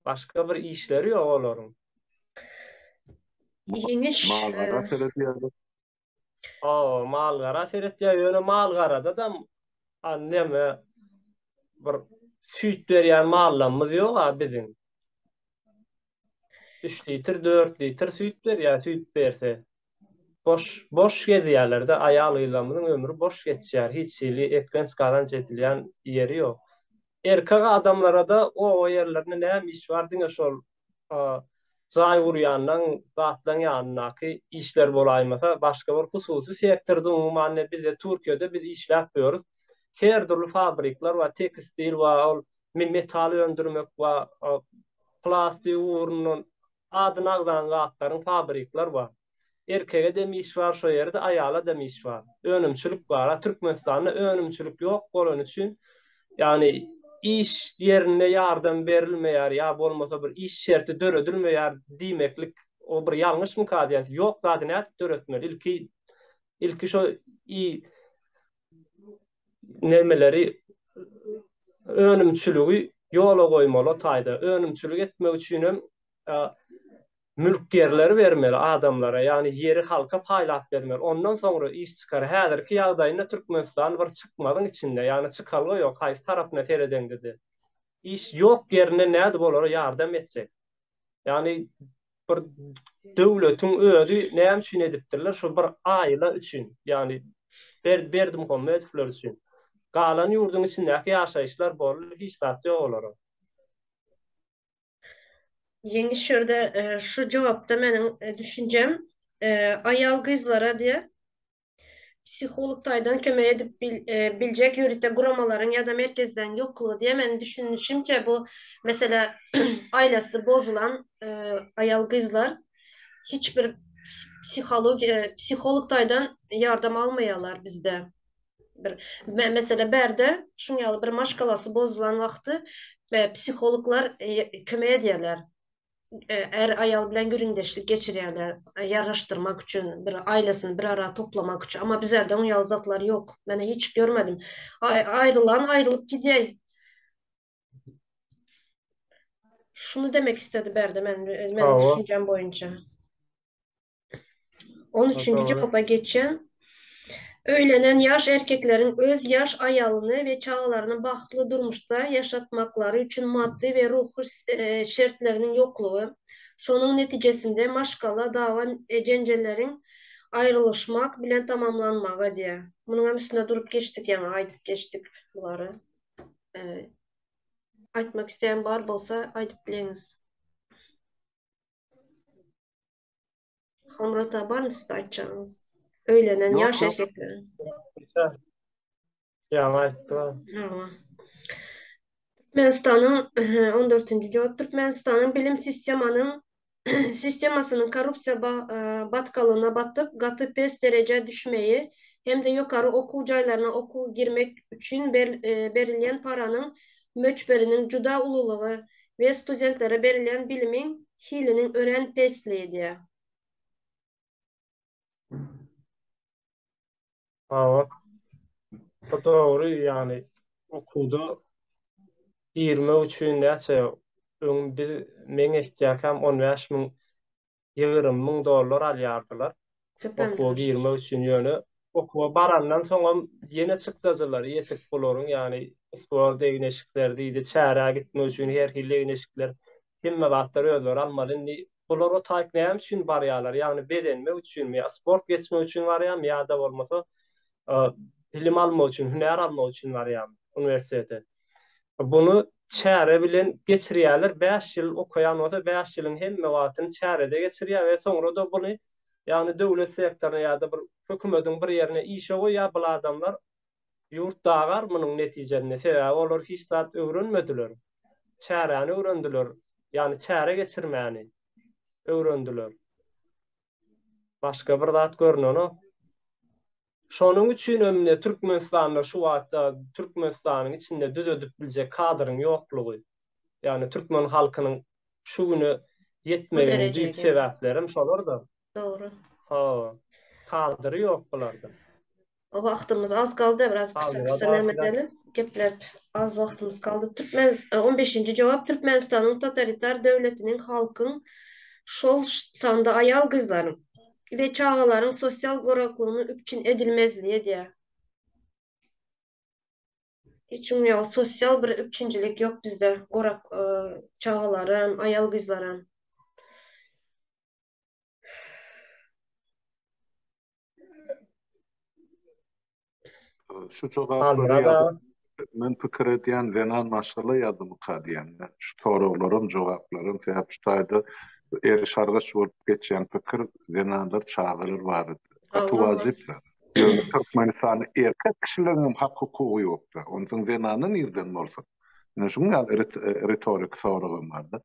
Başga bir işleri ýok olaryň. Ýeňiş Mallara seredýärler. Malgara seretýär, ýöne malgarada da anneme bir süýt berýän mallarymyz ýok bizim. 3 litr, 4 litr süýt berýär, süýt berse. Boş gezýärler-de aýal ýylamyň ömrü boş geçýär. Hiç ýyly eklenskadan çetilýän ýeri ýok. Erkek adamlara da o ýerlerinde näme iş bar diňe şol jaý urýandan zatlaň ýanynaky işler bolaýmasa başga bir hususy sektorda umumyň bizde Türkiýede biz işläp ýörüz. Her türlü fabrikler we tekstil we metal öndürmek we plastik urunun adyny agdan zatlaryň fabrikler bar. Erkege de iş bar şo ýerde, aýala da iş bar. Önümçilik bar. Türkmenistanda önümçilik ýok bolan üçin ýani iş yerine yardım berilmeýär ya bolmasa bir iş şerti döredilmeýär diýmeklik o bir ýalňyş mukadiyat ýok zaten döretmeli. Ilki şo nemeleri önümçüligi ýola goýmaly taýda. Önümçilik etmek üçin hem mülkgerleri vermeli adamlara, ýani ýeri halka paýlap bermeli. Ondan soňra iş çykar. Häzirki ýagdaýynda Türkmenistan bir çykmadyň içinde, ýani çıkalga ýok, haýsy tarapyna tereden dedi. İş ýok ýerine näde bolar ýardam etjek. Ýani bir döwletiň öýdi näme üçin edipdirler? Şo bir aýla üçin, ýani Berdimuhammedowylar üçin. Galan ýurduň içindäki ýaşaýyşlar bolar, hiç zat ýok olar. Ýeňiş şerde şu jogapda meniň düşünjem aýal gyzlara diýe psiholog taýdan kömek edip biljek ýörite guramalaryň ýa-da merkezden ýoklugy diýe meniň düşünüşimçe bu mesela ailesi bozulan aýal gyzlar hiçbir psiholog taýdan ýardam almaýarlar bizde. Mesela berde şuňaly bir maşgalasy bozulan wagty psihologlar kömek edýärler. Er aýal bilen göründeşlik geçirýärler, ýaraşdyrmak üçin, bir ailesini bir ara toplamak üçin. Ama bizlerde oňaly zatlar ýok. Mene hiç görmedim. Ayrılan ayrılıp gidýär. Şunu demek istedi berde men düşünjem boyunca. 13-nji jogapa geçen. Öýlenen ýaş erkeklerin öz ýaş aýalyny we çağalaryny bagtly durmuşda ýaşatmaklary üçin maddi we ruhy şertleriniň ýoklugy, şonuň netijesinde maşgala, dawa, jenjelleriň aýrylyşmak bilen tamamlanmagy diýär. Munuň üstüne durup geçdik, ýa-ni aýdyp geçdik bulary. Aýtmak isteýän bar bolsa aýdyp bileňiz. Hamrata barmy siz aýtjagyňyz? Öýlenen Yok, ýaş yok. erkeklerin. Ýa aýtdy. Türkmenistanyň 14-nji jogap Türkmenistanyň bilim sistemasynyň korrupsiýa batkalygyna batyp gaty pes derejä düşmeyi hem-de ýokary okuw jaýlaryna okuw girmek üçin berilýän paranyň möçberiniň juda ululygy we studentlere berilýän bilimiň Hilinin ören pesliği diye. Ha, o doğru yani okudu 23 näçe bir men ehtiyakam 15 min 20 min dollar alýardylar. Okuwa Köpenler. 23 ýöne okuwa barandan soňam ýene çykdylar ýetik bolaryň yani spor degineşikler diýdi çäre gitmek üçin her hille degineşikler himme wagtlar özler almaly. Bular o taýk näme üçin barýarlar? Ýagny bedenme üçinmi, sport geçmek üçin barýarmy ýa-da bolmasa bilim almak üçin, hüner almak üçin barýarmy universitete? Bunu çäre bilen geçirýärler. 5 ýyl okuyan bolsa 5 ýylyň hemme wagtyny çärede geçirýär we soňra da bunu ýagny döwlet sektoryna ýa-da bir hökümetiň bir ýerine işe goýýar bu adamlar ýurtda agar munyň netijesinde sebäbi olar hiç zat öwrenmediler. Çäreni öwrendiler. Ýagny çäre geçirmäni öwrendiler. Başga bir zat görneni. Şonuň üçin ömne Türkmenistanda şu wagtda Türkmenistanyň içinde düz ödüp biljek kadryň ýoklugy. Yani Türkmen halkynyň şu güne Bu yetmeginiň dereceye düýp geldi. sebäplerim şolar da. Doğru. Ha, kadry ýok bularda. O vaktimiz az kaldı. Biraz kısa Kaldyra kısa da devam filan. edelim. Geplep az vaktimiz kaldı. 15. cevap Türkmenistan'ın totalitar devletinin halkın şol sanda ayal kızların ve çağaların sosyal goraklığını üpçün edilmezliği diye. Hiçbir yok. Sosyal bir üpçüncülük yok bizde. Gorak çağaların, ayal kızların. Şu jogaplary Kaldyra ýazyp da men pikir edýän zenan maşgala ýazymy kadýan. Şu soraklaryň jogaplarym sebäp şu taýda erişargaç bolup geçýän pikir zenanlar çağırır bardy. Gaty Allah. wajyplar. Ýöne Türkmenistany erkek kişileriň hak hukugy ýokdur. Onuň zenany nirden bolsa. Ine şuň retorik soragym bardy.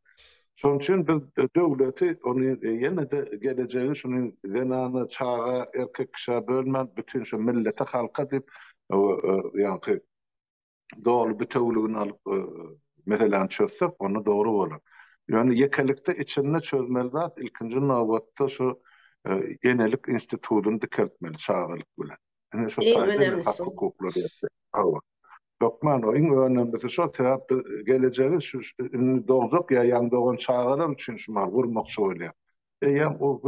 Şoň üçin biz döwleti onu ýene-de gelejegi şuny zenany çağa erkek kişi bölmän bütün şu millete halka dip ýa-ni doğru bir tövlüğünü alıp meselen çözsek onu doğru bolar. Yani yekelikte içinde çözmeli zat ilkinci nöbetde şu enelik institutunu dikeltmeli çağırlık bilen. Yani şu En taýda önemlisi hak o. hukukları yaptı. Hava. Lokman o en önemlisi şu sebäp geleceği şu doğacak ya yan doğan çağırlar için şu vurmak söylüyor. Yani o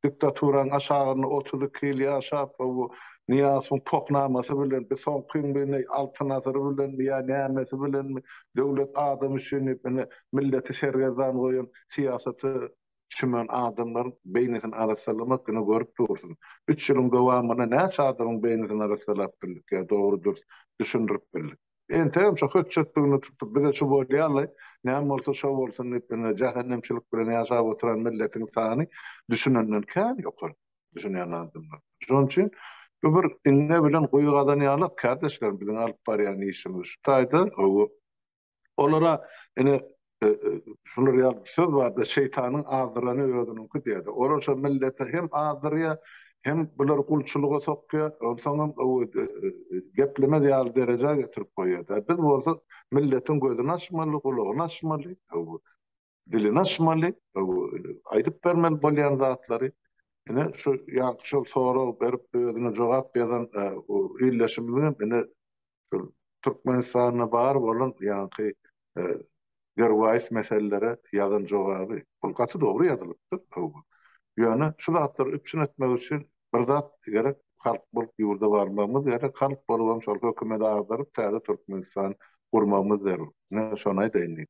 diktaturan aşağını 32 yıl yaşap o Niyazın poknaması bilen, bir son kıyın bilen, altın azarı bilen, ya neyemesi bilen, devlet adam için milleti sergezan koyun, siyaseti çümen adamların beynisin arasalamak günü görüp dursun. 3 yılın devamına näçe adamın beynisin arasalap bildik ya doğrudur, düşündürüp bildik. Entem şu hüccetliğini tutup bize şu bolýarly, näme bolsa şu bolsun, cehennemçilik bilen ýaşap oturan milletin sany düşünenden kän ýokar, düşünýän adamlar. Şoň üçin bu bir inne bilen goýgadan ýalyk kardeşler bilen alyp barýan işimiz şu taýda olara ene şular ýalyp söz barda şeytanyň azdyrany özüniňki diýdi. Olar şu millete hem azdyrýar hem bular kulçuluğa sokýar, onsoňam gepleme ýaly derejä getirip goýýar. Biz bolsa milletin gözüni açmaly, gulagyny açmaly, dilini açmaly, aýdyp bermeli bolýan zatlary. Ine şu ýa-şol soraw berip özüne jogap ýazan illeşim bilen ine Türkmenistana bar bolan ýa-ni gerwaýs meselelere ýazan jogaby bu gaty dogry ýazylypdyr. Ýöne şu zatlar üpçün etmek üçin bir zat gerek halk bolup ýurda barmamyz gerek halk bolubam şol hökümet agdaryp täze Türkmenistan gurmamyz zarur. Ne şonaý diýildi.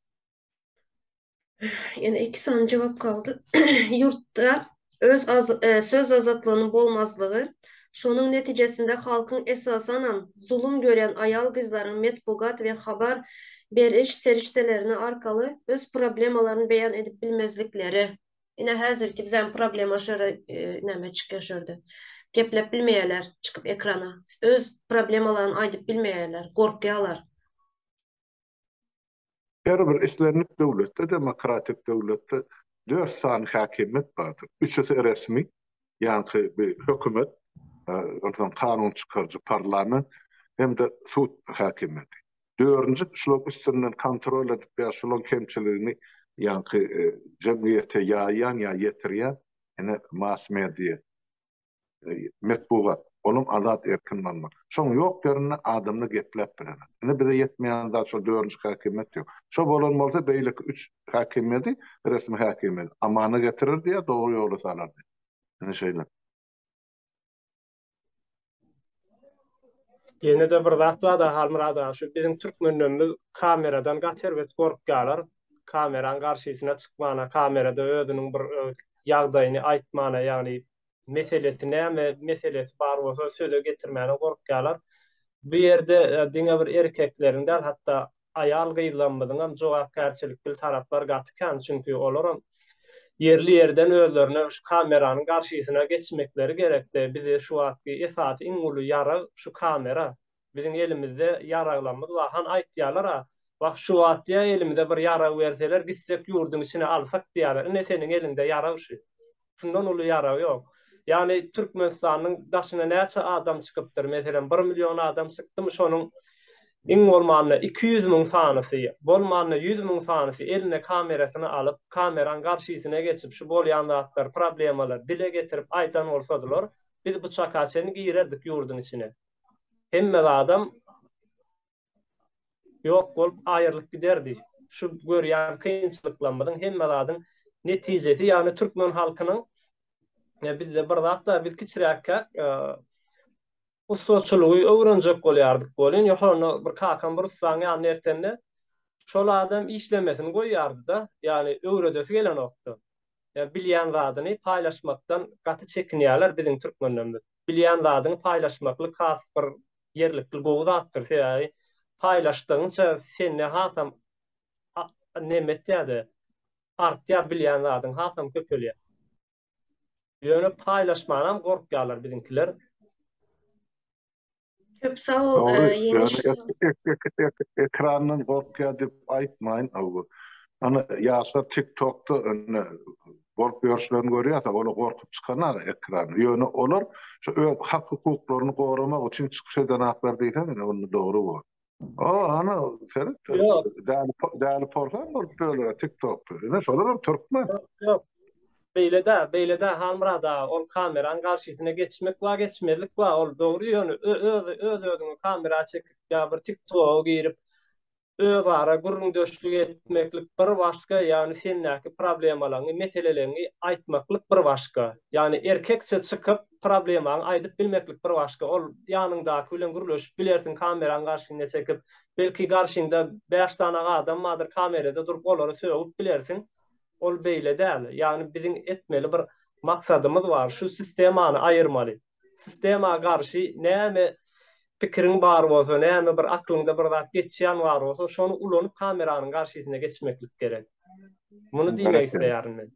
Yani 2 saniye cevap kaldı. Yurtta söz azatlığının bolmazlığı, şonun neticesinde halkın esasanan zulüm gören ayal kızların metbugat ve haber beriş seriştelerine arkalı öz problemalarını beyan edip bilmezlikleri. Yine hazırki bizden problema şöyle neme çıkışırdı. Geplep bilmeyeler çıkıp ekrana. Öz problemalarını aydıp bilmeyeler, korkuyalar. Her bir islenip devlette, demokratik devlette 4 sany hakimiyet bardyr. Üçüsi resmi, ýani bir hökümet, ondan kanun çıkarıcı parlament, hem de sud hakimiyeti. Dördüncü, şular üstünden kontrol edip, şular kemçilerini yankı cemiyete yayan ya yetirýän ene mass media, metbuat, olum azat erkin bolmak. Şoň ýok ýerine adamny geplep bilen. Ene bize yetmeýän da şol 4-nji häkimet ýok. Şo bolan bolsa beýlik 3 häkimeti, resmi häkimet amana getirir diýe dogry ýola salar. Ene şeýle. Yine de bir zat var da halmyrada şu bizim türkmenlerimiz kameradan gaterbet gorkýarlar. Kameranın garşysyna çykmana, kamerada özüniň bir ýagdaýyny aýtmana, ýagny meselesi näme meselesi bar bolsa söze getirmäne gorkýarlar. Bu ýerde diňe bir erkeklerinden hatda aýal gyýlanmadyňam jogapkärçilikli taraplar gatykän, çünki olaram yerli yerden özlerine şu kameranın karşısına geçmekleri gerekli. Bize şu atki esat ingulu yara şu kamera. Bizim elimizde yaraglanmaz var. Han aytýarlar ha. Bak şu atya elimizde bir yara verseler gitsek yurdun içine alsak diýerler. Ne senin elinde yara şu. Şundan ulu yara yok. Yani Türkmenistan'ın daşına näçe adam çıkıptır. Mesela 1 milyon adam çıktı mı şonun iň bolmany 200 000 sanysy, bolmany 100 000 sanysy eline kamerasyny alyp, kameranın garşysyna geçip şu bolýan zatlar, problemalar dile getirip aýtan bolsadylar, biz bu çakaçyny giýerdik ýurdun içine. Hemme adam ýok bolup aýrylyp giderdi. Şu görýän kynçylyklanmadyň hemme adam netijesi, ýani türkmen halkynyň bizde bir zatda biz kiçiräkkä ustoçuluğu öwrenjek bolýardyk bolýan, ýa-da bir kakan bir ustaň ýa-ni ertende şol adam işlemesini goýýardy da, ýani öwredesi gelen okdy. Ýa bilýän zadyny paýlaşmakdan gaty çekinýärler bizim türkmenlerimiz. Bilýän zadyny paýlaşmakly has bir ýerlikli gowdatdyr. Ýa-ni paýlaşdygyňça sen ne hasam nemet ýa-da artýar bilýän zadyň hasam köpelýär. Ýöne paýlaşmanam gorkýarlar bizimkiler. Çok sağ ol. Doğru. Yeniş. Yani ekrandan korkuyor deyip aytmayın. Ana yaşlar TikTok'ta korkuyorlarını görüyorsa onu korkup çıkana ekranı. Yani olur şu hak hukuklarını korumak için çıkış eden haklar değil mi? Onu doğru bu. Ana Ferit değerli program var böyle TikTok'ta. Ne soruyorum Türkmen. Yok. Beýle de halmyrada ol kameranın garşysyna geçmek we geçmezlik we ol dogry ýöne özüňi kamera çekip ýa bir TikTok'a girip öz ara gurrun döşlük etmeklik bir başga, ýani sennäki problemalaryny, meselelerini aýtmaklyk bir başga. Ýani erkekçe çykyp problemany aýdyp bilmeklik bir başga. Ol ýanyndaky bilen gürleşip bilersiň kameranyň garşyna çekip, belki garşynda 5 tane adam madyr kamerada durup olary söýüp bilersiň. Ol beýle däl. Ýani biziň etmeli bir maksadymyz bar. Şu sistemany aýyrmaly. Sistema garşy näme pikiriň bar bolsa, näme bir aklyňda bir zat geçýän bar bolsa, şonu ulanyp kameranyň garşysyna geçmeklik gerek. Muny diýmek isleýärim men.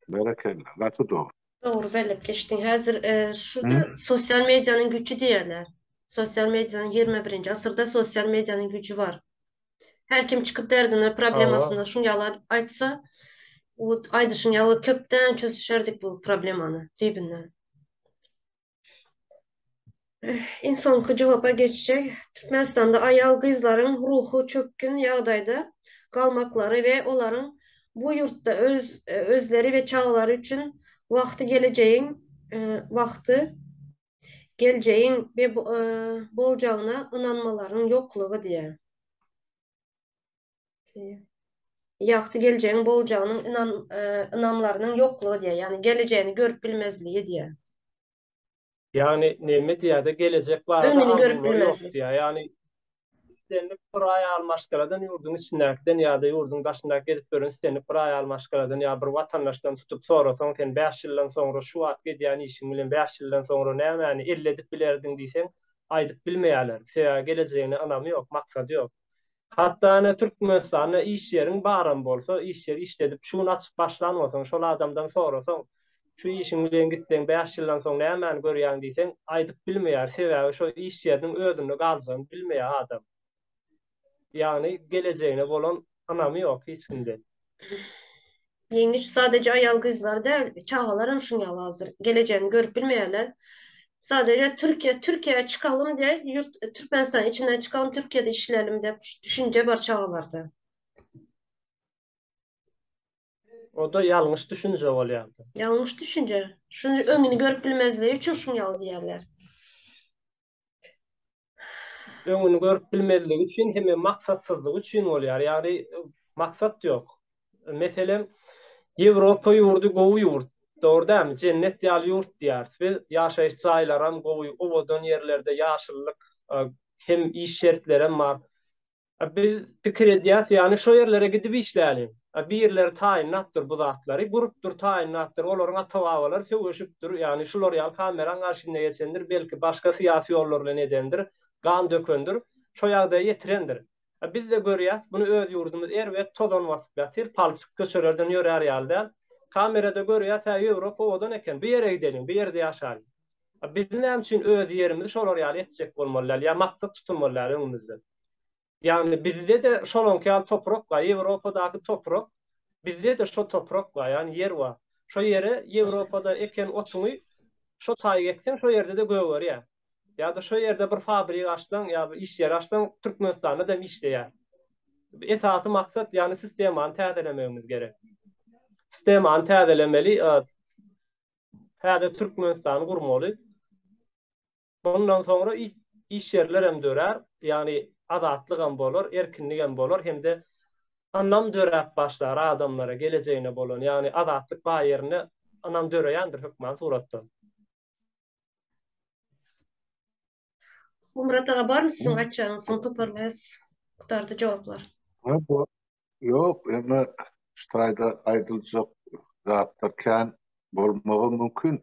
Berekelli. Gatı doğru. Doğru belip geçtin. Hazır şurada sosyal medyanın gücü diyorlar. Sosyal medyanın 21. asırda sosyal medyanın gücü var. Her kim çıkıp derdini, problemasını şunu yalan aytsa, o aydışın yalı köpten çözüşerdik bu problemanı dibinden. İnson cevaba geçecek. Türkmenistan'da ayal kızların ruhu çökkün ýagdaýda kalmakları ve onların bu yurtta özleri ve çağları için vakti geleceğin ve bolcağına inanmaların yokluğu diye. Yakti geleceğin bolcağının inanmalarının yokluğu diye. Yani geleceğini görüp bilmezliği diye. Yani näme diýär-de gelecek bar Önünü da görüp arzular bilmezlik. ýok diýär. Yani istenip bir ay almaşgaladan ýurdun içindäkden ýa-da ýurdun daşyndaky gedip görün istenip bir ay almaşgaladan ýa bir watandaşdan tutup sorasaň sen 5 ýyldan soňra şu wagt edýän işiň bilen 5 ýyldan soňra näme elledip bilerdiň diýseň aýdyp bilmeýärler. Seýa geleceğine anamy ýok, maksady ýok. Hatda ne Türkmenistanda iş ýeriň baram bolsa, iş ýeri işledip şunu açyp başlanmasaň, şol adamdan sorasaň şu işin bilen gitsen 5 ýyldan soň näme görýän diýseň aýdyp bilmeýär. Sebäbi şu iş ýeriniň özünde galjagyny bilmeýär adam. Yani geleceğine bolan anamy ýok hiç kimde. Yeniş sadece ayal kızlar değil, çağaların şunu hazır. Geleceğini görüp bilmeyenler. Sadece Türkiye'ye çıkalım diye, Türkmenistan içinden çıkalım, Türkiye'de işleyelim diye düşünce var çağalarda. O da yanlış düşünce bolýardy. Yanlış düşünce. Şunu öňüni görüp bilmezliği üçün şunu ýaly diýerler. Öňüni görüp bilmezligi üçin hem maksatsyzlyk üçin bolýar. Ýagny maksat ýok. Meselem Ýewropa ýurdu gowy ýurt. Dogry dämi? Cennet ýaly ýurt diýäris. Biz ýaşaýyş jaýlaram gowy, owadan ýerlerde ýaşyllyk, hem iş şertlerem bar. Biz pikir edýäs, ýani şo ýerlere gidip işläli. Bir ýerleri taýinatdyr bu zatlary, grupdur taýinatdyr, olaryň ata-babalar söwüşipdir. Ýani şular ýaly kameran garşynda geçendir, belki başga syýasy ýollar bilen edendir, gan dökendir, şo ýagdaýa ýetirendir. Biz de görýäs, bunu öz ýurdumyz erwet tozan basyp ýatyr, palçyk köçelerden ýörer ýalda. Kamerada görýäs, Ýewropa odan eken, bir ýere gidelim, bir ýerde ýaşaýan. Biz näme üçin öz ýerimizi şolar ýaly etjek bolmalylar, ýa maksat tutunmalylar öňümizde. Yani bizde de şolonkyal toprak var, Ýewropadaky toprak, bizde de şo toprak var, yani yer var. Şo yere Ýewropada eken otuny, şo taýy eksen, şo yerde de göwer ýa. Ya da şo yerde bir fabrik açsan, ya bir iş ýeri açsan, Türkmenistanda da işleýär. Esasy maksat, yani sistemany täzelemegimiz gerek. Sistemany täzelemeli, häze Türkmenistany gurmaly. Bundan sonra iş yerler hem dörer, yani azatlyk hem bolar, erkinlik hem bolar, hem de anlam dörep başlar adamlara, geleceğine bolan, yani azatlyk baýerini anlam döreýändir hökümet suratda. Murat ağa bar mısın açacağın son toparlayız. Kurtardı cevaplar. Ha, bu yok ama ştaýda aýdyljak zatlar kän bolmagy mümkin.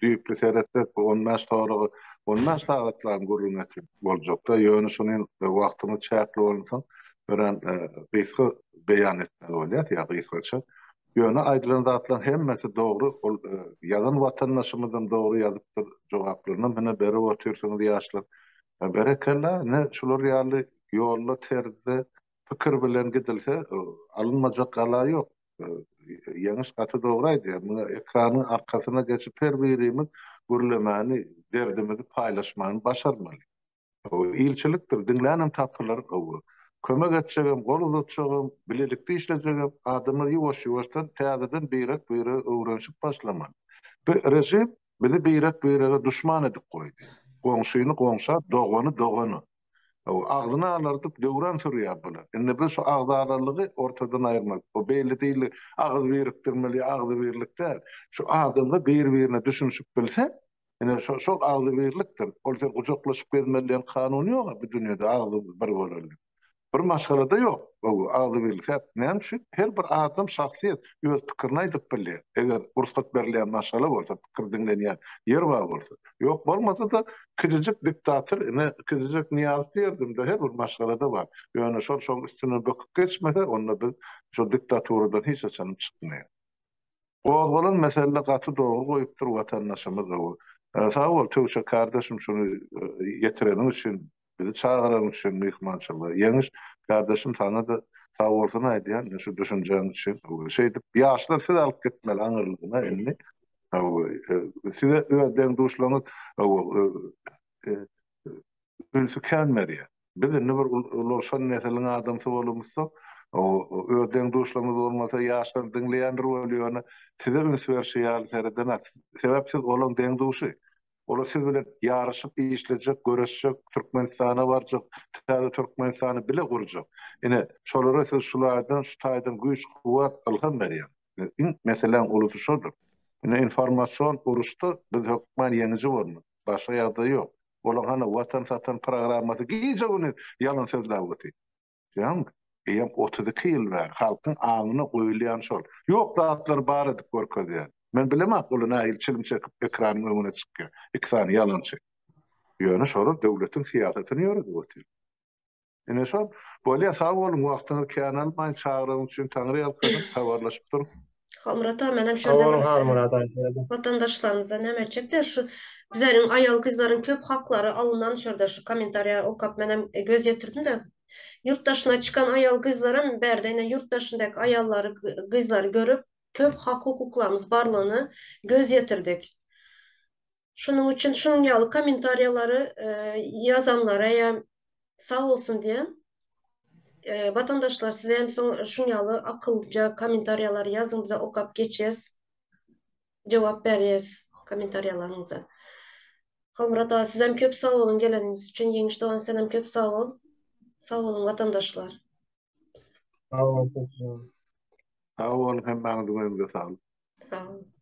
Düýpli seretler bu 10 toragy 10 sagatlaryň gurulmaty boljak da ýöne şunyň wagtyny çäkli bolsa bilen gysga beýan etmek bolýar ýa gysgaça. Ýöne aýdylan zatlaryň hemmesi dogry, ýalan watandaşymyzdan dogry ýazypdyr jogaplaryny mene berip otursaňyz ýaşlar. Berekella ne şular ýaly ýolda terze pikir bilen gidilse alınmajak gala ýok. Ýaňyş gaty dogrydy. Muňa ekranyň arkasyna geçip her birimiz gürlemani, derdimizi paýlaşmany başarmaly. O ilçilikdir, diňlänem tapylar o. Kömek etjegem, gol uzatjegem, bilelikde işlejegem adamlar ýuwaş-ýuwaşdan täzeden beýrek öwrenşip başlamaly. Bu rejim bizi beýrek düşman edip goýdy. Goňşyny goňşa, dogany dogany. Agzyny alardyp döwran sürýär bular. Indi biz şu agzarlygy ortadan aýyrmak. O belli diýil, agzy birikdirmeli, agzy birlikde. Şu adamla bir-birine düşünşip bilse, ine şu agzy birlikdir. Olsa uçaklaşyp gezmeliýän kanuny ýok bu dünýede agzy bir bolarly. Bir masalada ýok. Bu agzy birlik näme? Her bir adam şahsiýet öz pikirini aýdyp bilýär. Eger gursat berilýän masala bolsa, pikir dinlenýän yer bar bolsa. Ýok bolmasa da kizijik diktator, kizijik niýaz diýerdimde her bir masalada bar. Ýöne şol üstüne böküp geçmese, onda biz şu diktatoradan hiç açanyp çykmaýar. Oğlan mesele gaty dogry goýup dur watandaşymyz o. Sağ ol Tövşe kardeşim, şunu getirenin için, bizi çağıran için mihmançılığı. Yeniş kardeşim sana da sağ olsun aýdýan şu düşünjäň için. Şeydi, ýaşlar siz alıp gitmeli aňyrlygyna elini. Size öýden duşlaňyz ülsü kelmedi. Biz de bir ulaşan nesliň adamsy bolmasa, öýden duşlaňyz bolmasa ýaşlar dinleýändir bolýar. Size ünsberşiýal sereden sebäpsiz olan deň duşy. Olar siz bilen ýaraşyp işlejek, göreşjek, Türkmenistana barjak, täze Türkmenistany bile gurjak. Ine şolara siz şulardan, şu taýdan güýç, kuwat alhan berýär. Meselen ulusu şodur. Ine informasiýon uruşdy, biz hökmen ýeňiji bolmaly. Başga ýagdaý ýok. Olar hana watan satan programmasy giýje ony ýalan sözler goty. Ýa-ni eýem 32 ýyl ber, halkyň aňyna goýulýan şol. Ýok zatlar bar edip görkezýär. Men bilemem bolana ilçilim çekip ekranyň öňüne çykýar. Ekran ýalançy. Ýöne şol döwletiň siýasatyny ýöretip otur. Ine şol bolýa sag bolun wagtyny känal maň çağıran üçin taňry ýalkady habarlaşyp dur. Murat ağa, menem Sağ olun, şöyle Murat ağa. vatandaşlarımıza näme çekdi şu bizlerin aýal gyzlaryň köp haklary alınan şurada şu komentariýa okap menem göz ýetirdim de yurtdaşına çıkan aýal gyzlaryň berdine yurtdaşyndaky aýallary gyzlary görüp köp hak hukuklarymız barlygyny göz ýetirdik. Şunun üçin şunun ýaly komentariýalary ýazanlara ýa sağ olsun diýen Vatandaşlar size hem şunyalı akıllıca komentaryalar yazın, bize okap geçeceğiz. Cevap vereceğiz komentaryalarınıza. Halmurat ağa, siz hem köp sağ olun geleniz için. Yeniş Doğan, sen hem köp sağ ol. Sağ olun vatandaşlar. Sağ olun. Sağ olun, hem bana da sağ olun. Sağ olun.